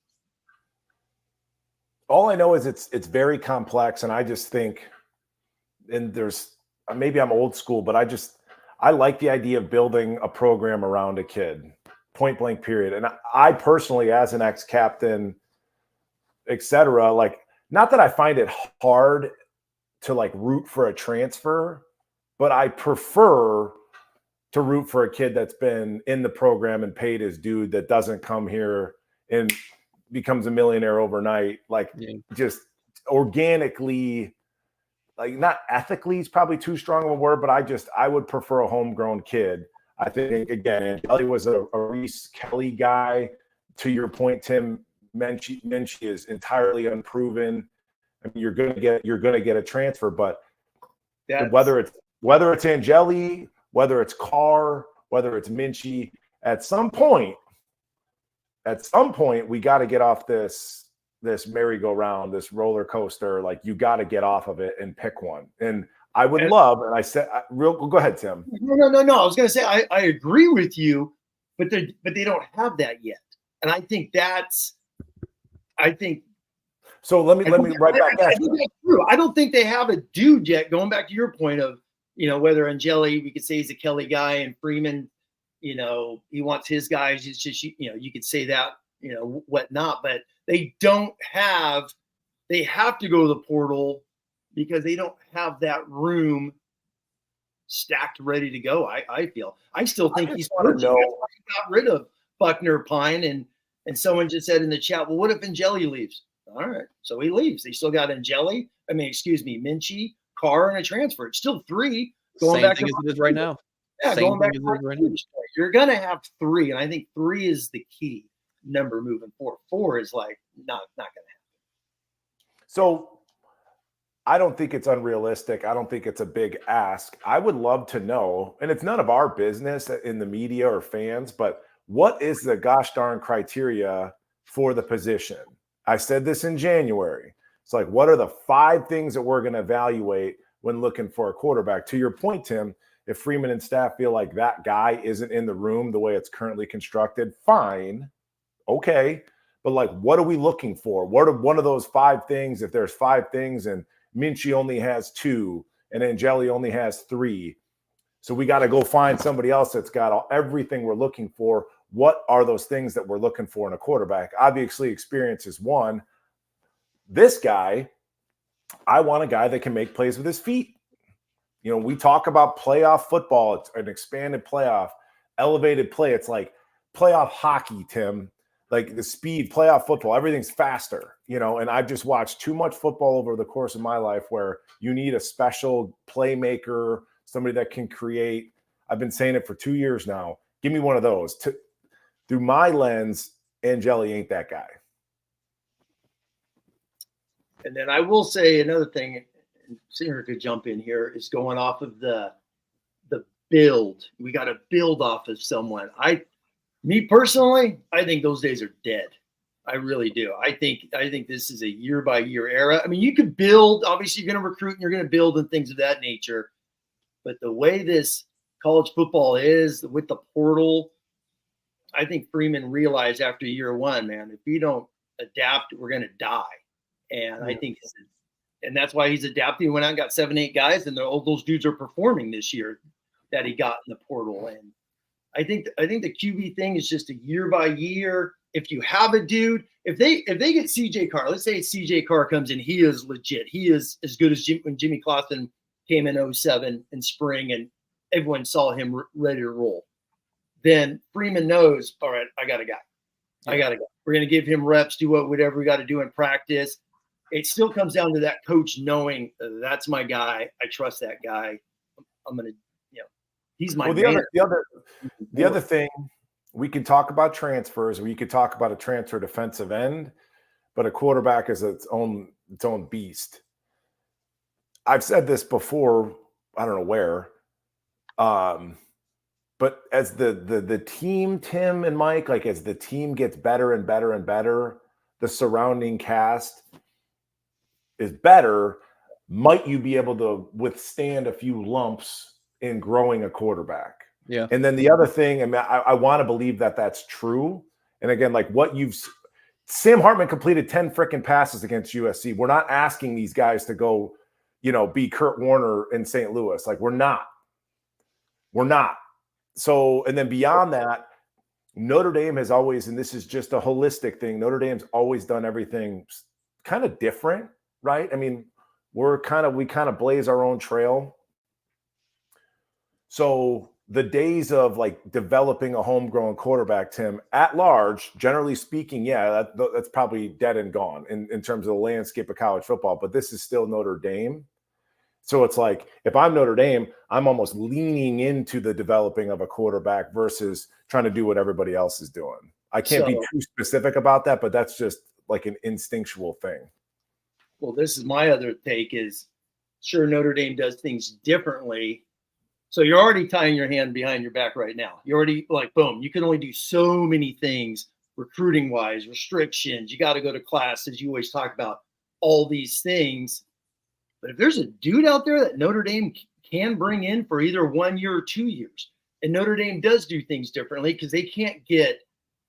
All I know is it's very complex, and I just think, and there's maybe I'm old school, but I like the idea of building a program around a kid, point blank period. And I personally, as an ex-captain, et cetera, like, not that I find it hard to like root for a transfer, but I prefer to root for a kid that's been in the program and paid his due, that doesn't come here and becomes a millionaire overnight, like just organically, like not ethically is probably too strong of a word, but I would prefer a homegrown kid. I think, again, Kelly was a Reese Kelly guy. To your point, Tim, Minchie is entirely unproven. I mean, you're gonna get a transfer, but whether it's Angeli, whether it's Carr, whether it's Minchie, at some point, we got to get off this merry-go-round, this roller coaster. Like, you got to get off of it and pick one. And I would love, and I said, go ahead, Tim. No. I was going to say, I agree with you, but they don't have that yet. And I think so let me right back at you. I don't think they have a dude yet. Going back to your point of, whether Angeli, we could say he's a Kelly guy, and Freeman, he wants his guys. It's just, you could say that, whatnot, but they have to go to the portal because they don't have that room stacked, ready to go. I feel. I still think he's got rid of Buckner, Pine, and someone just said in the chat, well, what if Angeli leaves? All right, so he leaves. They still got Minchie, Carr, and a transfer. It's still three. Going back to as it is right now. Yeah, going back to right now. You're gonna have three, and I think three is the key number moving forward. Four is like not gonna happen. So I don't think it's unrealistic. I don't think it's a big ask. I would love to know, and it's none of our business in the media or fans, but what is the gosh darn criteria for the position? I said this in January. It's like, what are the 5 things that we're going to evaluate when looking for a quarterback? To your point, Tim, if Freeman and staff feel like that guy isn't in the room the way it's currently constructed, fine. Okay. But like, what are we looking for? What are one of those 5 things? If there's 5 things and Minchie only has 2 and Angeli only has 3, so we got to go find somebody else that's got everything we're looking for. What are those things that we're looking for in a quarterback? Obviously, experience is one. This guy, I want a guy that can make plays with his feet. We talk about playoff football. It's an expanded playoff, elevated play. It's like playoff hockey, Tim. Like the speed, playoff football, everything's faster, and I've just watched too much football over the course of my life where you need a special playmaker, somebody that can create. I've been saying it for 2 years now. Give me one of those. Through my lens, Angeli ain't that guy. And then I will say another thing, and Singer could jump in here, is going off of the build. We got to build off of someone. Me personally, I think those days are dead. I really do. I think this is a year by year era. I mean, you could build. Obviously, you're going to recruit and you're going to build and things of that nature. But the way this college football is with the portal, I think Freeman realized after year 1, man, if we don't adapt, we're going to die. And I think, and that's why he's adapting. He went out and got 7, 8 guys, and all those dudes are performing this year that he got in the portal. And I think the QB thing is just a year by year. If you have a dude, if they get CJ Carr, let's say CJ Carr comes in, he is legit. He is as good as when Jimmy Clausen came in 2007 in spring, and everyone saw him ready to roll. Then Freeman knows, all right, I got a guy. I got a guy. We're going to give him reps, do whatever we got to do in practice. it still comes down to that coach knowing that's my guy. I trust that guy. I'm going to, he's my man. The other thing, we can talk about transfers. We could talk about a transfer defensive end, but a quarterback is its own beast. I've said this before. I don't know where. But as the team, Tim and Mike, like as the team gets better and better and better, the surrounding cast is better. Might you be able to withstand a few lumps in growing a quarterback? Yeah. And then the other thing, I want to believe that that's true. And again, like Sam Hartman completed 10 freaking passes against USC. We're not asking these guys to go, be Kurt Warner in St. Louis. Like we're not. So, and then beyond that, Notre Dame has always, and this is just a holistic thing, Notre Dame's always done everything kind of different, right? I mean, we kind of blaze our own trail. So the days of like developing a homegrown quarterback, Tim, at large, generally speaking, yeah, that's probably dead and gone in terms of the landscape of college football, but this is still Notre Dame. So it's like, if I'm Notre Dame, I'm almost leaning into the developing of a quarterback versus trying to do what everybody else is doing. I can't be too specific about that, but that's just like an instinctual thing. Well, this is my other take is, sure, Notre Dame does things differently. So you're already tying your hand behind your back right now. You're already like, boom, you can only do so many things recruiting-wise, restrictions. You got to go to classes. You always talk about all these things. But if there's a dude out there that Notre Dame can bring in for either 1 year or 2 years, and Notre Dame does do things differently because they can't get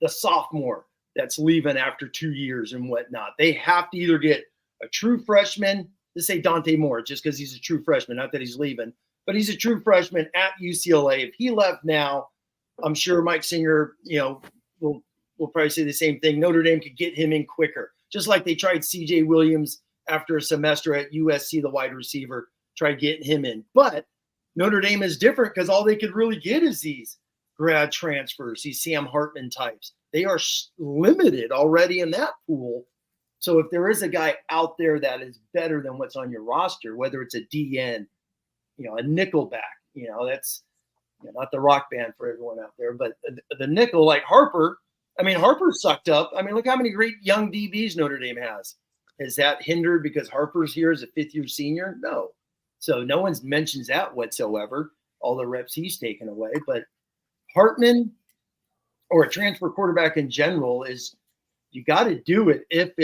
the sophomore that's leaving after 2 years and whatnot. They have to either get a true freshman, let's say Dante Moore, just because he's a true freshman, not that he's leaving, but he's a true freshman at UCLA. If he left now, I'm sure Mike Singer, will probably say the same thing. Notre Dame could get him in quicker, just like they tried CJ Williams after a semester at USC, the wide receiver, tried getting him in. But Notre Dame is different because all they could really get is these grad transfers, these Sam Hartman types. They are limited already in that pool. So if there is a guy out there that is better than what's on your roster, whether it's a DN, a nickelback, that's not the rock band for everyone out there, but the nickel like Harper. I mean, Harper sucked up. I mean, look how many great young DBs Notre Dame has. Is that hindered because Harper's here as a fifth-year senior? No. So no one mentions that whatsoever, all the reps he's taken away. But Hartman or a transfer quarterback in general is you got to do it if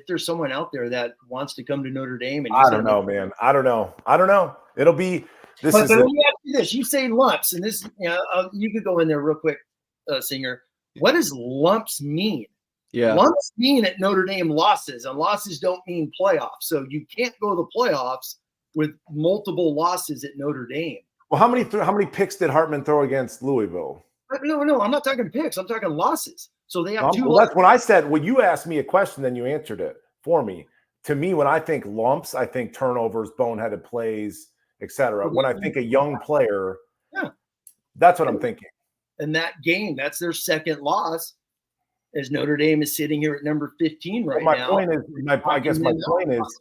there's someone out there that wants to come to Notre Dame. And I don't know, man. I don't know. It'll be this. But let me ask you this: you say lumps, and this, you could go in there real quick, Singer. What does lumps mean? Yeah. Lumps mean at Notre Dame losses, and losses don't mean playoffs. So you can't go to the playoffs with multiple losses at Notre Dame. Well, how many picks did Hartman throw against Louisville? No, I'm not talking picks. I'm talking losses. So they have two losses. That's when I said, well, you asked me a question, then you answered it for me. To me, when I think lumps, I think turnovers, boneheaded plays, etc. When I think a young player, that's what I'm thinking. And that game, that's their second loss. As Notre Dame is sitting here at number 15 right now. I guess my point is,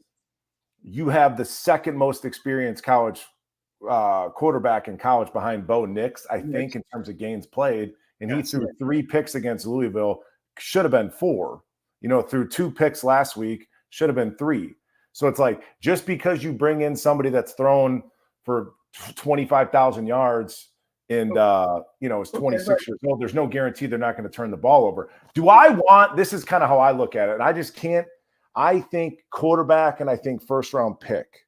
you have the second most experienced college quarterback in college behind Bo Nix, I think, in terms of games played, and he threw 3 picks against Louisville. Should have been 4. Threw 2 picks last week. Should have been 3. So it's like, just because you bring in somebody that's thrown for 25,000 yards and is 26 years old, there's no guarantee they're not going to turn the ball over. This is kind of how I look at it. And I just can't, I think quarterback and I think first round pick,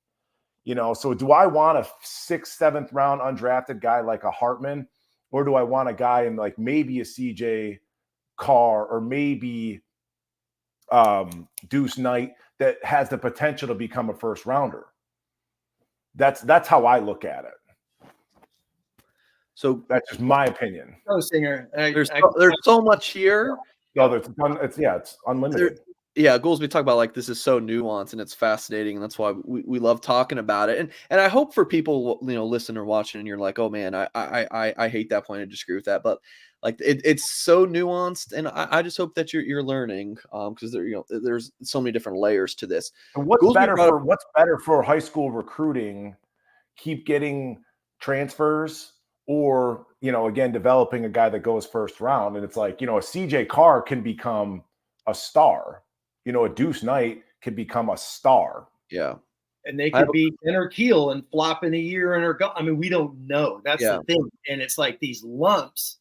so do I want a 6th, 7th round undrafted guy like a Hartman, or do I want a guy in like maybe a CJ Carr or maybe Deuce Knight that has the potential to become a first rounder? That's how I look at it. So that's just my opinion. No, Singer. There's so much here. No, it's unlimited. Yeah, Goolsby talk about like this is so nuanced and it's fascinating, and that's why we love talking about it. And I hope for people listen or watching, and you're like, oh man, I hate that point. I disagree with that, but like it's so nuanced, and I just hope that you're learning because there's so many different layers to this. And what's Goolsby better for high school recruiting? Keep getting transfers, or again developing a guy that goes first round, and it's like a CJ Carr can become a star. A Deuce Knight could become a star. Yeah. And they could be inner keel and flop in a year and go. I mean, we don't know. That's the thing. And it's like these lumps.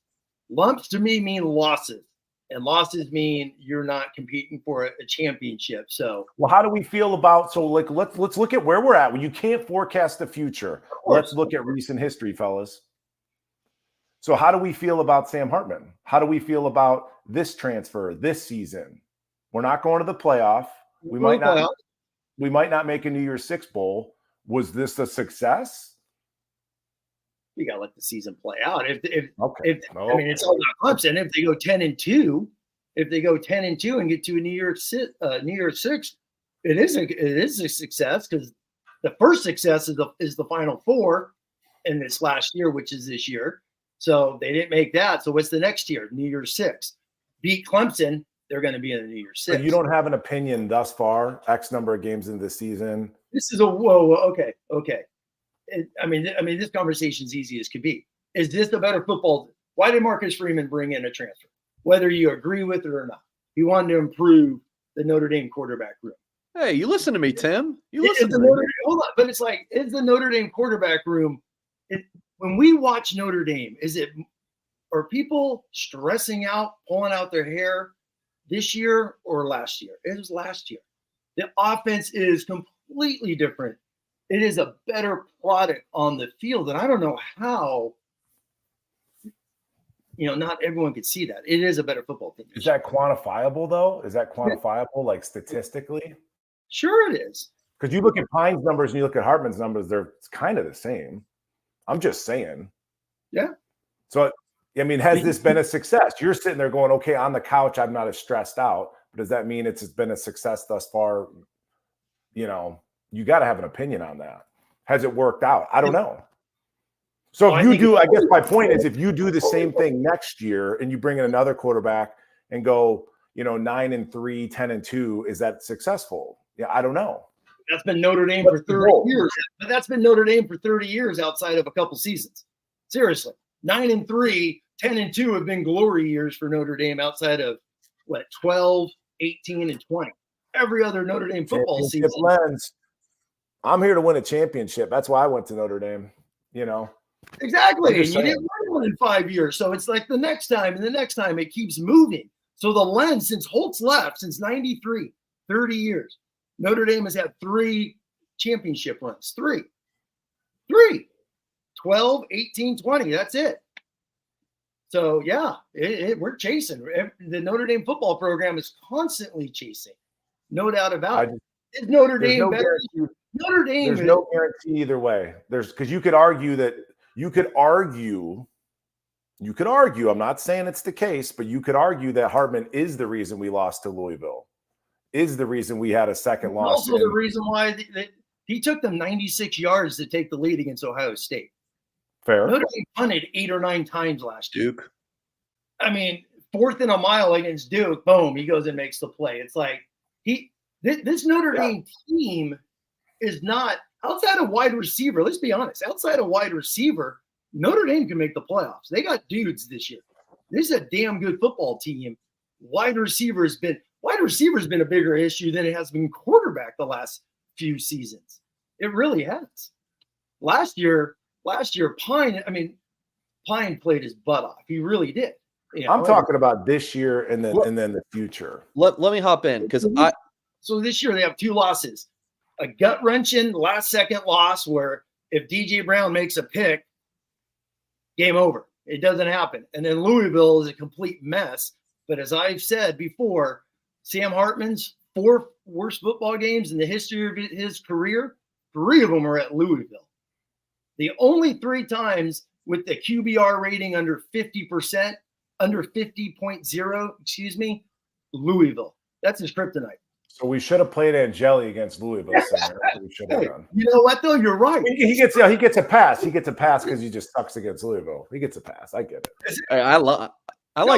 Lumps to me mean losses. And losses mean you're not competing for a championship. So, well, how do we feel about let's look at where we're at. When you can't forecast the future, let's look at recent history, fellas. So how do we feel about Sam Hartman? How do we feel about this transfer this season? We're not going to the playoff. We might not make a New Year's Six bowl. Was this a success? You got to let the season play out. I mean, it's all about Clemson. If they go 10-2, and get to a New Year's Six, it is a success, because the first success is the Final Four in this last year, which is this year. So they didn't make that. So what's the next year? New Year's Six. Beat Clemson, they're going to be in the New Year's Six. So you don't have an opinion thus far, X number of games in the season? This is okay. I mean, this conversation is easy as could be. Is this a better football? Why did Marcus Freeman bring in a transfer? Whether you agree with it or not, he wanted to improve the Notre Dame quarterback room. Hey, you listen to me, Tim. You listen to me. Hold on, but it's like, is the Notre Dame quarterback room? When we watch Notre Dame, are people stressing out, pulling out their hair this year or last year? It was last year. The offense is completely different. It is a better product on the field, and I don't know how. Not everyone could see that. It is a better football team. Is that quantifiable, though? Is that quantifiable, like statistically? Sure, it is. Because you look at Pine's numbers and you look at Hartman's numbers, it's kind of the same. I'm just saying. Yeah. So, I mean, has this been a success? You're sitting there going, okay, on the couch, I'm not as stressed out. But does that mean it's been a success thus far? You got to have an opinion on that. Has it worked out? I don't know. So if you do, I guess my point is, if you do the same thing next year and you bring in another quarterback and go, 9-3, 10-2, is that successful? Yeah, I don't know. That's been Notre Dame for 30 years. But that's been Notre Dame for 30 years outside of a couple seasons. Seriously. 9-3, 10-2 have been glory years for Notre Dame outside of 12, 18, and 20. Every other Notre Dame football season. Lens. I'm here to win a championship. That's why I went to Notre Dame, Exactly. And you didn't win one in 5 years. So it's like the next time and the next time it keeps moving. So the lens, since Holtz left, since 93, 30 years, Notre Dame has had 3 championship runs. 3. 12, 18, 20. That's it. So, yeah, we're chasing. The Notre Dame football program is constantly chasing. No doubt about it. Is Notre Dame better? Notre Dame. There's no guarantee either way. Because you could argue that I'm not saying it's the case, but you could argue that Hartman is the reason we lost to Louisville, is the reason we had a second loss. Also the reason why he took them 96 yards to take the lead against Ohio State. Fair. Notre Dame punted 8 or 9 times last year. Duke. I mean, 4th and a mile against Duke, boom, he goes and makes the play. It's like this Notre Dame team is not outside of wide receiver. Let's be honest. Outside of wide receiver, Notre Dame can make the playoffs. They got dudes this year. This is a damn good football team. Wide receiver has been a bigger issue than it has been quarterback the last few seasons. It really has. Last year, Pine played his butt off. He really did. I'm talking about this year and then the future. Let me hop in because So this year they have 2 losses. A gut-wrenching last-second loss where if DJ Brown makes a pick, game over. It doesn't happen. And then Louisville is a complete mess. But as I've said before, Sam Hartman's 4 worst football games in the history of his career, 3 of them are at Louisville. The only 3 times with the QBR rating under 50%, under 50.0, Louisville. That's his kryptonite. So we should have played Angeli against Louisville. We should have done. You know what though? You're right. He gets a pass. He gets a pass because he just sucks against Louisville. He gets a pass. I get it. I like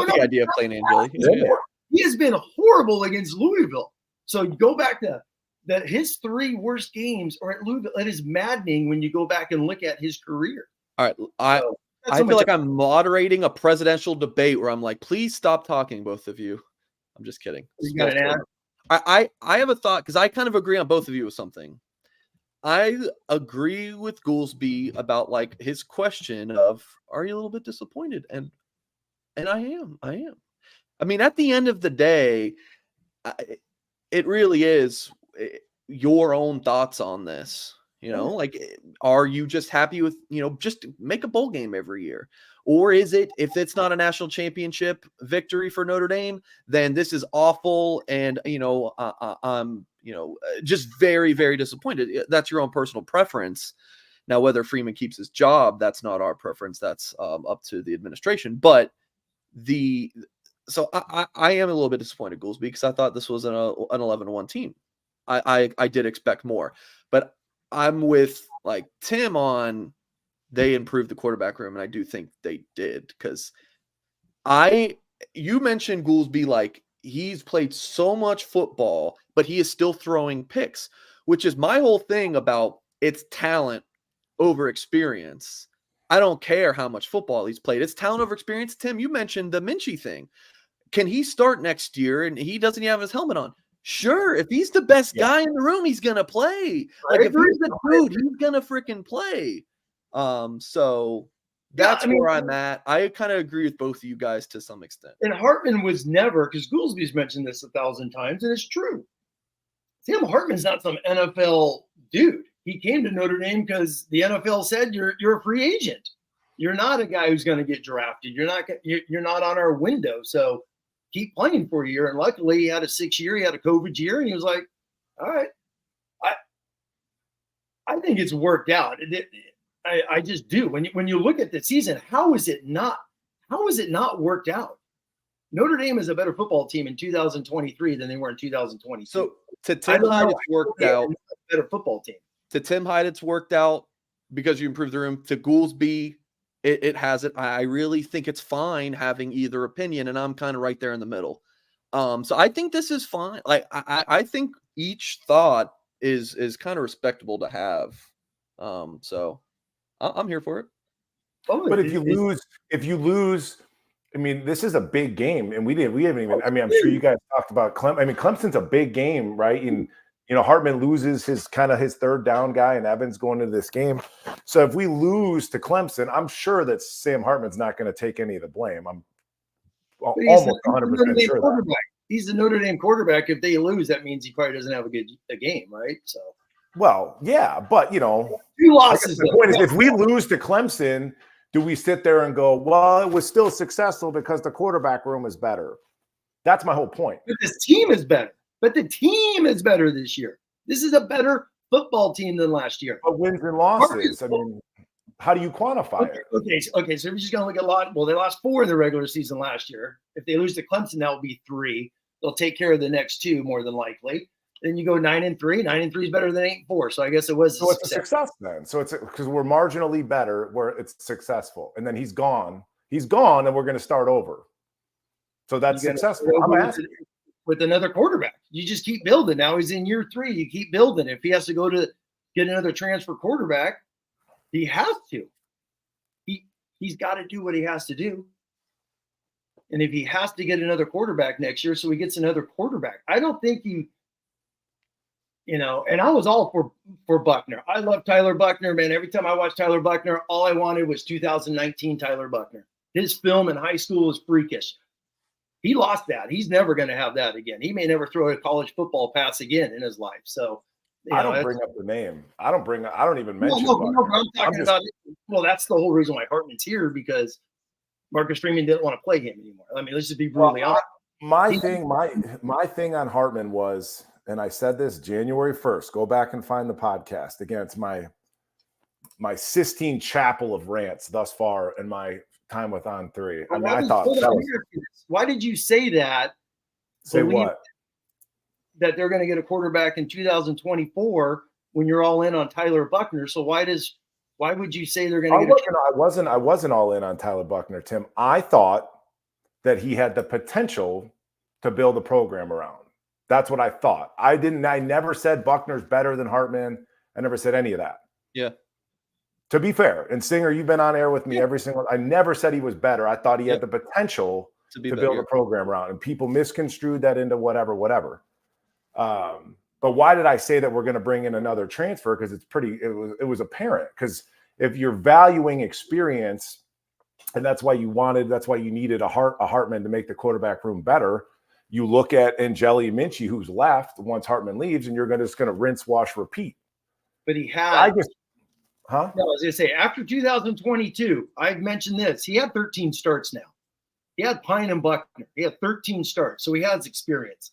the idea of playing Angeli. Yeah. He has been horrible against Louisville. So you go back to his 3 worst games are at Louisville. It is maddening when you go back and look at his career. All right, I feel like I'm moderating a presidential debate where I'm like, please stop talking, both of you. I'm just kidding. You got an ad? I have a thought because I kind of agree on both of you with something. I agree with Goolsby about like his question of, are you a little bit disappointed? And I am. I mean, at the end of the day, it really is your own thoughts on this. Like, are you just happy with, just make a bowl game every year? Or is it, if it's not a national championship victory for Notre Dame, then this is awful. And, I'm, just very, very disappointed. That's your own personal preference. Now, whether Freeman keeps his job, that's not our preference. That's up to the administration. But so I am a little bit disappointed, Goolsby, because I thought this was an 11-1 team. I did expect more, but I'm with like Tim on they improved the quarterback room, and I do think they did, because you mentioned Goolsby, like he's played so much football, but he is still throwing picks, which is my whole thing about it's talent over experience. I don't care how much football he's played. It's talent over experience. Tim, you mentioned the Minchie thing. Can he start next year and he doesn't have his helmet on? Sure. If he's the best guy in the room, he's going to play. Like, if he's the dude, he's going to freaking play. So that's where I'm at. I kind of agree with both of you guys to some extent. And Hartman was never, because Goolsby's mentioned this 1,000 times, and it's true. Sam Hartman's not some NFL dude. He came to Notre Dame because the NFL said you're a free agent. You're not a guy who's going to get drafted. You're not on our window. So keep playing for a year. And luckily, he had a 6-year. He had a COVID year, and he was like, "All right, I think it's worked out." I just do. When you look at the season, how is it not worked out? Notre Dame is a better football team in 2023 than they were in 2022. So to Tim Hyde, it's worked out. Better football team. To Tim Hyde, it's worked out because you improved the room. To Goolsby, it hasn't. I really think it's fine having either opinion, and I'm kind of right there in the middle. So I think this is fine. Like I think each thought is kind of respectable to have. So I'm here for it. But if you lose, I mean, this is a big game, and we haven't even. I mean, I'm sure you guys talked about Clemson. I mean, Clemson's a big game, right? And Hartman loses his third down guy, and Evans going into this game. So if we lose to Clemson, I'm sure that Sam Hartman's not going to take any of the blame. I'm almost 100% sure that. He's the Notre Dame quarterback. If they lose, that means he probably doesn't have a game, right? So. Well, yeah, but 2 losses. The point is, if we lose to Clemson, do we sit there and go, well, it was still successful because the quarterback room is better? That's my whole point. But this team is better. But the team is better this year. This is a better football team than last year. But wins and losses. I mean, how do you quantify it? Okay. So we're just going to look at a lot. Well, they lost 4 in the regular season last year. If they lose to Clemson, that will be 3. They'll take care of the next 2 more than likely. Then you go 9-3. 9-3 is better than 8-4. So I guess it was. So it's a success then. So it's because we're marginally better where it's successful. And then he's gone. He's gone, and we're going to start over. So that's successful. I'm asking. With another quarterback, you just keep building. Now he's in year 3. You keep building. If he has to go to get another transfer quarterback, he has to. He's got to do what he has to do. And if he has to get another quarterback next year, so he gets another quarterback. I don't think and I was all for Buckner. I love Tyler Buckner, man. Every time I watched Tyler Buckner, all I wanted was 2019 Tyler Buckner. His film in high school was freakish. He lost that. He's never going to have that again. He may never throw a college football pass again in his life. So I don't bring up the name. I don't even mention. No, I'm talking about. Well, that's the whole reason why Hartman's here, because Marcus Freeman didn't want to play him anymore. I mean, let's just be brutally honest. My thing on Hartman was, and I said this January 1st. Go back and find the podcast. Again, it's my Sistine Chapel of rants thus far in my time with On3. I mean, I thought that was. Why did you say that? Say what? that they're going to get a quarterback in 2024 when you're all in on Tyler Buckner. So why would you say they're going to get I wasn't all in on Tyler Buckner, Tim. I thought that he had the potential to build a program around. That's what I thought. I never said Buckner's better than Hartman. I never said any of that. Yeah. To be fair, and Singer, you've been on air with me I never said he was better. I thought he had the potential to build a program around, and people misconstrued that into whatever. But why did I say that we're going to bring in another transfer? Because it was apparent. Because if you're valuing experience, and that's why you needed a Hartman to make the quarterback room better. You look at Angeli Minchie, who's left once Hartman leaves, and you're just going to rinse, wash, repeat. But he had. No, I was going to say, after 2022, I've mentioned this. He had 13 starts now. He had Pine and Buckner. He had 13 starts, so he has experience.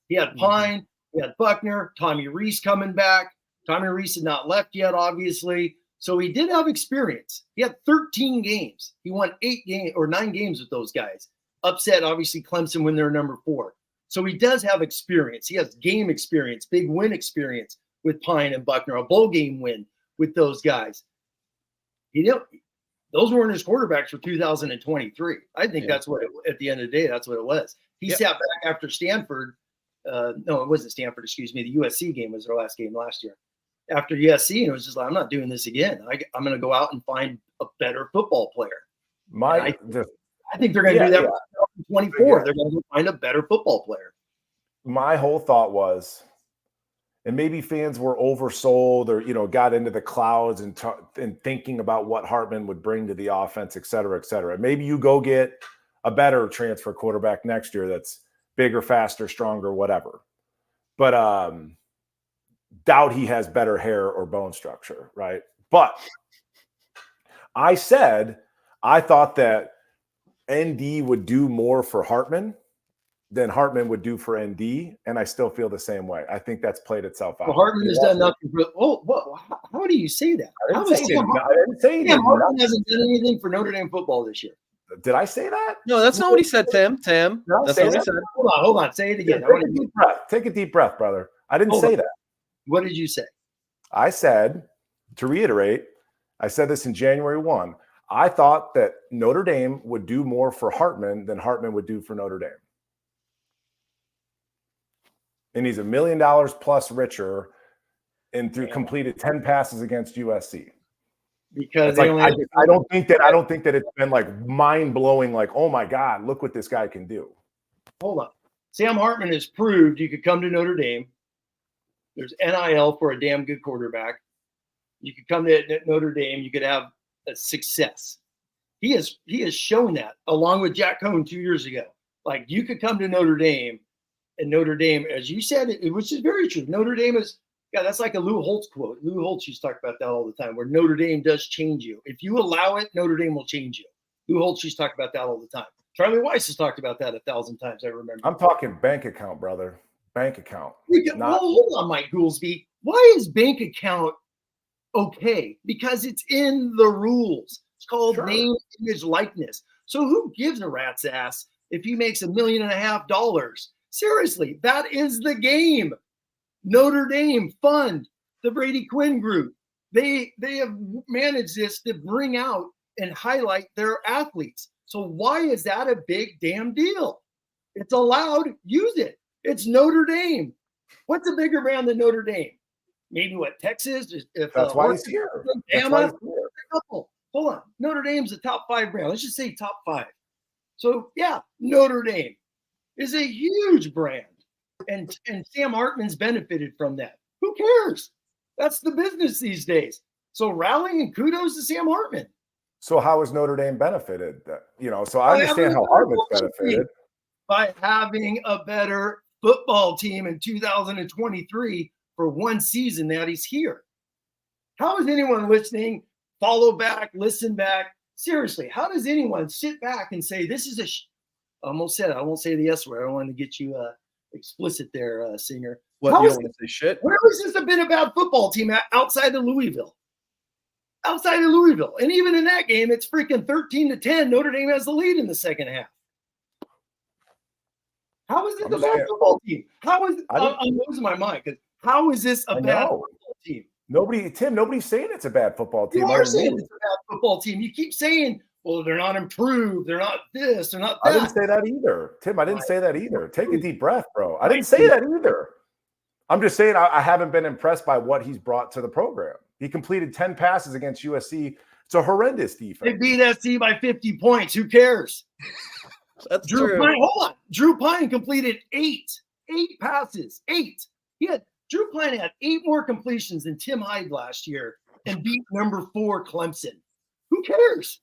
He had Pine, he had Buckner, Tommy Reese coming back. Tommy Reese had not left yet, obviously. So he did have experience. He had 13 games. He won 9 games with those guys. Upset, obviously, Clemson when they're number 4. So he does have experience. He has game experience, big win experience with Pine and Buckner, a bowl game win with those guys. Those weren't his quarterbacks for 2023. I think that's what at the end of the day, that's what it was. He sat back after Stanford. No, it wasn't Stanford, excuse me. The USC game was their last game last year. After USC, and it was just like, I'm not doing this again. I'm going to go out and find a better football player. I think they're going to do that for 2024. They're going to find a better football player. My whole thought was, and maybe fans were oversold or, got into the clouds and thinking about what Hartman would bring to the offense, et cetera, et cetera. Maybe you go get a better transfer quarterback next year that's bigger, faster, stronger, whatever. But doubt he has better hair or bone structure, right? But I said I thought that ND would do more for Hartman than Hartman would do for ND, and I still feel the same way. I think that's played itself out. Well, Hartman has done nothing for. How do you say that? I didn't say anything. Hartman hasn't done anything for Notre Dame football this year. Did I say that? No, that's not what he said, Tim. That's not what he said. Hold on. Say it again. Take a deep breath, brother. I didn't say that. What did you say? I said, to reiterate, I said this in January 1. I thought that Notre Dame would do more for Hartman than Hartman would do for Notre Dame. And he's $1 million plus richer and completed 10 passes against USC. Because I don't think that it's been like mind blowing, like, oh my God, look what this guy can do. Hold on. Sam Hartman has proved you could come to Notre Dame. There's NIL for a damn good quarterback. You could come to Notre Dame, you could have a success. He has shown that along with Jack Cohn 2 years ago. Like, you could come to Notre Dame, and Notre Dame, as you said, which is very true. Notre Dame is, that's like a Lou Holtz quote. Lou Holtz used to talk about that all the time, where Notre Dame does change you. If you allow it, Notre Dame will change you. Lou Holtz used to talk about that all the time. Charlie Weiss has talked about that 1,000 times, I remember. I'm talking bank account, brother. Bank account. Well, hold on, Mike Goolsby. Why is bank account okay? Because it's in the rules. It's called name, image, likeness. So who gives a rat's ass if he makes $1.5 million? Seriously, that is the game. Notre Dame fund, the Brady Quinn group. They have managed this to bring out and highlight their athletes. So why is that a big damn deal? It's allowed. Use it. It's Notre Dame. What's a bigger brand than Notre Dame? Maybe what, Texas? That's why he's here. Hold on. Notre Dame's a top 5 brand. Let's just say top 5. So yeah, Notre Dame is a huge brand. And Sam Hartman's benefited from that. Who cares? That's the business these days. So rallying and kudos to Sam Hartman. So how is Notre Dame benefited? So I understand how Hartman's benefited. By having a better football team in 2023 for one season that he's here. How is anyone listening, follow back, listen back? Seriously, how does anyone sit back and say, this is I almost said it. I won't say the S word. I don't want to get you explicit there, Singer. What, you don't want to say shit? Where has this been a bad football team outside of Louisville? Outside of Louisville. And even in that game, it's freaking 13-10. Notre Dame has the lead in the second half. How is this I'm a just bad saying- football team? How is I don't- I'm losing my mind because how is this a I bad know. football team? Nobody's saying it's a bad football team. You I are mean, saying it's a bad football team. You keep saying, well, they're not improved. They're not this. They're not that. I didn't say that either. Tim, I didn't say that either. Take a deep breath, bro. I Right. didn't say that either. I'm just saying I haven't been impressed by what he's brought to the program. He completed 10 passes against USC. It's a horrendous They defense. beat SC by 50 points. Who cares? That's Drew true. Pine, hold on. Drew Pine completed eight passes. Drew Pine had 8 more completions than Tim Hyde last year and beat number 4 Clemson. Who cares?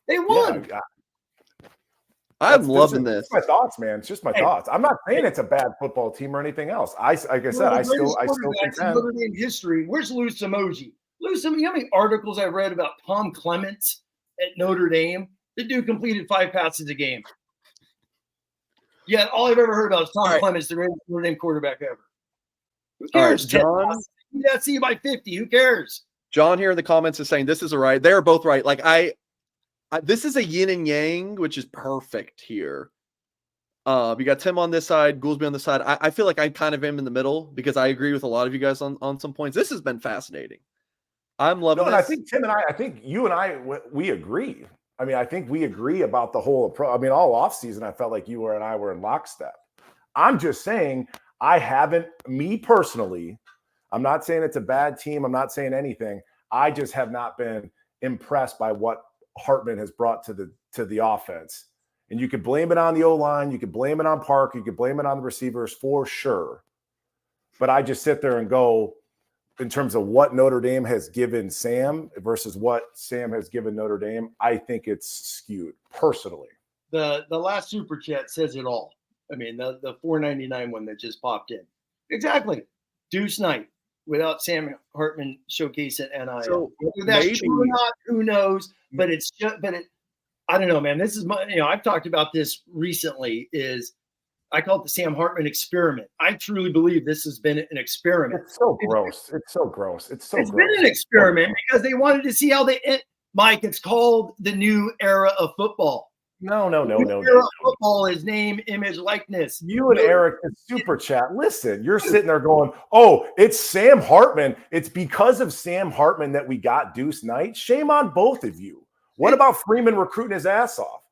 They won. Yeah, I'm loving this. My thoughts, man. It's just my thoughts. I'm not saying it's a bad football team or anything else. Like I said, I still contend. Notre Dame history. Where's Louis Emoji? You know how many articles I've read about Tom Clements at Notre Dame? The dude completed 5 passes a game. Yet all I've ever heard about is Tom Clements, the greatest Notre Dame quarterback ever. Who cares? John. See by 50. Who cares? John here in the comments is saying this is right. They're both right. Like this is a yin and yang, which is perfect here. You got Tim on this side, Goolsby on the side. I feel like I kind of am in the middle because I agree with a lot of you guys on some points. This has been fascinating. I'm loving this. I think Tim and I think you and I, we agree. I mean, I think we agree about the whole approach. I mean, all offseason, I felt like you and I were in lockstep. I'm just saying me personally, I'm not saying it's a bad team. I'm not saying anything. I just have not been impressed by what Hartman has brought to the offense. And you could blame it on the O-line. You could blame it on Park. You could blame it on the receivers for sure. But I just sit there and go, in terms of what Notre Dame has given Sam versus what Sam has given Notre Dame, I think it's skewed personally. The last super chat says it all. I mean, the $4.99 one that just popped in. Exactly. Deuce night without Sam Hartman showcase at NIL. So whether that's true or not, who knows? But I don't know, man. This is I've talked about this recently. I call it the Sam Hartman experiment. I truly believe this has been an experiment. It's so gross. It's been an experiment because they wanted to see how Mike, it's called the new era of football. No. Football is name, image, likeness. You and Eric in super chat. Listen, you're sitting there going, "Oh, it's Sam Hartman. It's because of Sam Hartman that we got Deuce Knight." Shame on both of you. What about Freeman recruiting his ass off?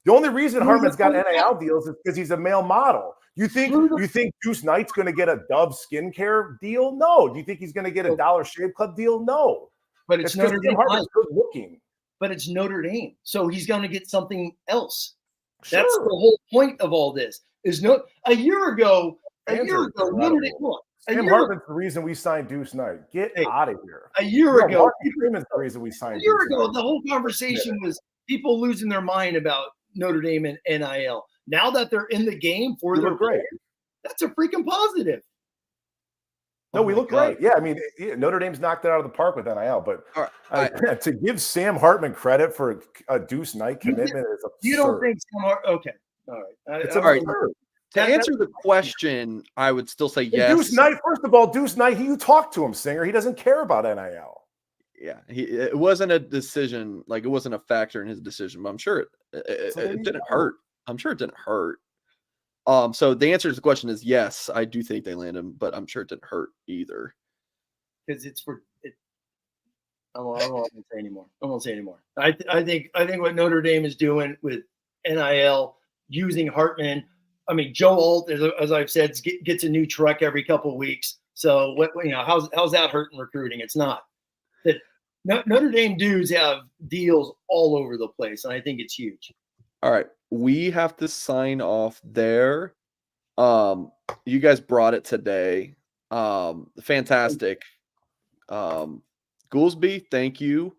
The only reason Hartman's got NIL deals is because he's a male model. You think Deuce Knight's going to get a Dove skincare deal? No. Do you think he's going to get a Dollar Shave Club deal? No. But it's Notre Dame. Hartman's good looking. But it's Notre Dame, so he's going to get something else. Sure. That's the whole point of all this. A year ago, Notre Dame. Sam Hartman's the reason we signed Deuce Knight. Get out of here. A year ago, Freeman's the reason we signed. A year ago, the whole conversation was people losing their mind about Notre Dame and NIL. Now that they're in the game for their great, that's a freaking positive. No, we look great. Yeah, I mean, Notre Dame's knocked it out of the park with NIL, but to give Sam Hartman credit for a Deuce Knight commitment is absurd. You don't think Sam Hartman? Okay, all right. It's absurd. To answer the question, I would still say yes. Deuce Knight, first of all, Deuce Knight, you talk to him, Singer. He doesn't care about NIL. Yeah, it wasn't a decision, like it wasn't a factor in his decision, but I'm sure it didn't hurt. I'm sure it didn't hurt. So the answer to the question is yes, I do think they land him, but I'm sure it didn't hurt either. Because it's for it. I won't say anymore. I think what Notre Dame is doing with NIL, using Hartman. I mean, Joe Alt, as I've said, gets a new truck every couple of weeks. So how's that hurting recruiting? It's not. Notre Dame dudes have deals all over the place, and I think it's huge. All right, we have to sign off there. You guys brought it today. Fantastic. Goolsby, thank you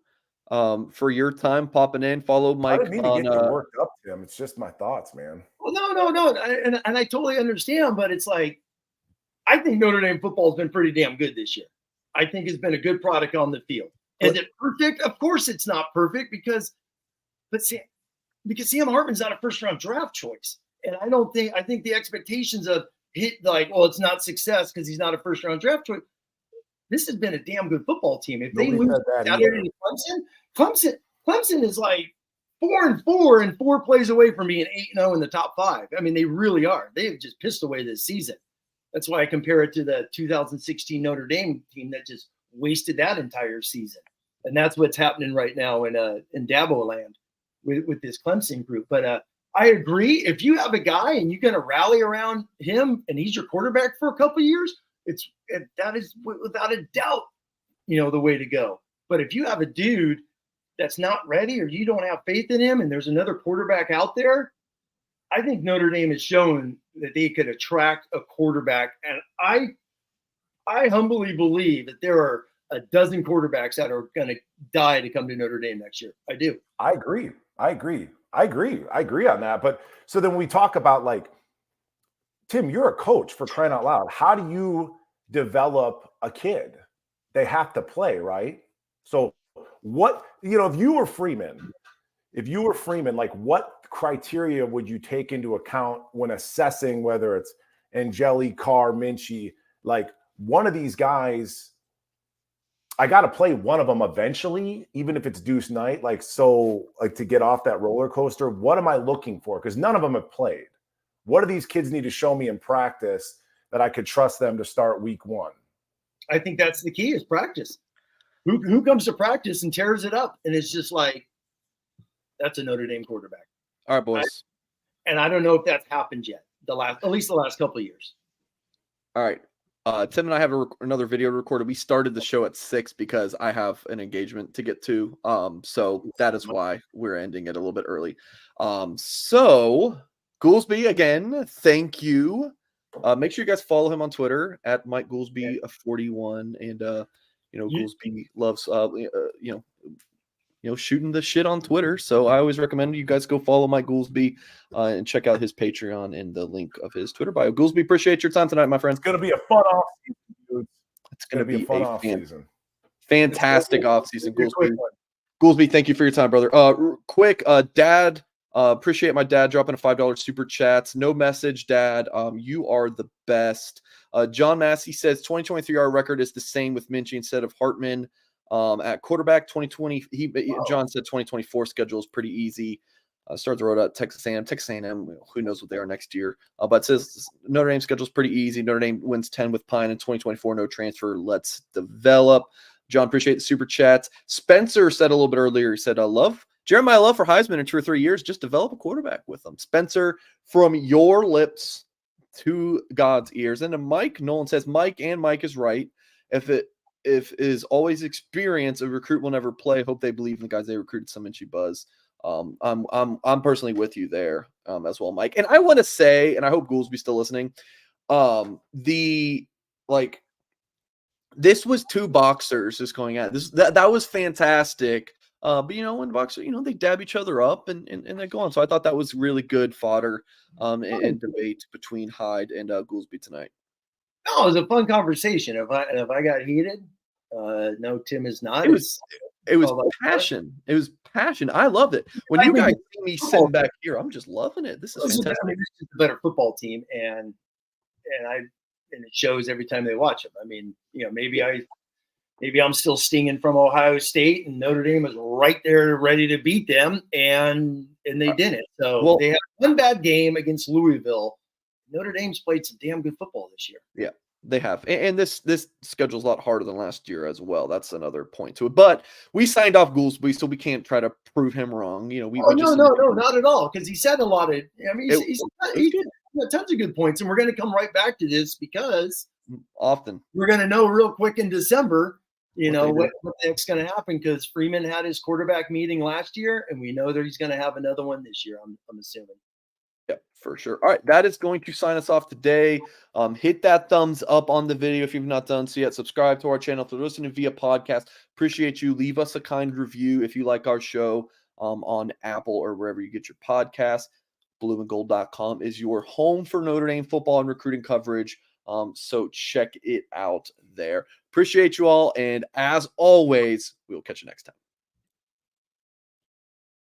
for your time popping in. Follow Mike. I didn't mean to get you worked up, Tim. It's just my thoughts, man. Well, no, and I totally understand, but it's like I think Notre Dame football has been pretty damn good this year. I think it's been a good product on the field. Is it perfect? Of course, it's not perfect because Sam Hartman's not a first-round draft choice, and I think the expectations of it's not success because he's not a first-round draft choice. This has been a damn good football team. If they lose Saturday to Clemson is like 4-4 and 4 plays away from being 8-0 in the top 5. I mean, they really are. They have just pissed away this season. That's why I compare it to the 2016 Notre Dame team that just wasted that entire season. And that's what's happening right now in Dabo land with this Clemson group. But I agree. If you have a guy and you're going to rally around him and he's your quarterback for a couple of years, that is without a doubt, the way to go. But if you have a dude that's not ready or you don't have faith in him and there's another quarterback out there, I think Notre Dame has shown that they could attract a quarterback. And I humbly believe that there are a dozen quarterbacks that are going to die to come to Notre Dame next year. I do. I agree on that. But so then we talk about, like, Tim, you're a coach, for crying out loud. How do you develop a kid? They have to play, right? So what, if you were Freeman, like, what criteria would you take into account when assessing whether it's Angeli, Carr, Minchie? Like, one of these guys, I got to play one of them eventually, even if it's Deuce Knight, to get off that roller coaster. What am I looking for? Because none of them have played. What do these kids need to show me in practice that I could trust them to start week 1? I think that's the key, is practice. Who comes to practice and tears it up? And it's just like, that's a Notre Dame quarterback. All right, boys. And I don't know if that's happened yet, at least the last couple of years. All right. Tim and I have another video recorded. We started the show at 6 because I have an engagement to get to. So that is why we're ending it a little bit early. So Goolsby, again, thank you. Make sure you guys follow him on Twitter at Mike Goolsby 41. And Goolsby loves shooting the shit on Twitter. So I always recommend you guys go follow Mike Goolsby and check out his Patreon and the link of his Twitter bio. Goolsby, appreciate your time tonight, my friends. It's going to be a fun off season, dude. It's going to be a fun off season. Fantastic off season, Goolsby. Goolsby, thank you for your time, brother. Quick, Dad, appreciate my dad dropping a $5 super chat. No message, Dad. You are the best. John Massey says 2023 our record is the same with Minchie instead of Hartman. At quarterback, 2020, John said 2024 schedule is pretty easy. Start the road at Texas A&M. Texas A&M, who knows what they are next year. But says Notre Dame schedule is pretty easy. Notre Dame wins 10 with Pine in 2024. No transfer. Let's develop. John, appreciate the super chats. Spencer said a little bit earlier, he said, Jeremiah Love for Heisman in 2 or 3 years. Just develop a quarterback with them. Spencer, from your lips to God's ears. And then Mike Nolan says, Mike is right. If is always experience, a recruit will never play. Hope they believe in the guys they recruited. Some Minchie buzz. I'm personally with you there as well, Mike. And I want to say, and I hope Goolsby's still listening. This was 2 boxers just going at this. That was fantastic. But when boxers, they dab each other up and they go on. So I thought that was really good fodder in debate between Hyde and Goolsby tonight. No, it was a fun conversation. If I got heated, no, Tim is not. It was passion. It was passion. I loved it. When you guys see me sitting back here, I'm just loving it. This is fantastic. This is a better football team, and it shows every time they watch them. I mean, maybe I'm still stinging from Ohio State, and Notre Dame was right there ready to beat them, and they didn't. So they had one bad game against Louisville. Notre Dame's played some damn good football this year. Yeah, they have. And this schedule's a lot harder than last year as well. That's another point to it. But we signed off Goolsby, so we can't try to prove him wrong. No, not at all. Because he said a lot of. I mean, he's got tons of good points, and we're going to come right back to this because often we're going to know real quick in December. What the heck's going to happen, because Freeman had his quarterback meeting last year, and we know that he's going to have another one this year. I'm assuming. Yeah, for sure. All right, that is going to sign us off today. Hit that thumbs up on the video if you've not done so yet. Subscribe to our channel if you're listening via podcast. Appreciate you. Leave us a kind review if you like our show on Apple or wherever you get your podcasts. BlueandGold.com is your home for Notre Dame football and recruiting coverage. So check it out there. Appreciate you all. And as always, we'll catch you next time.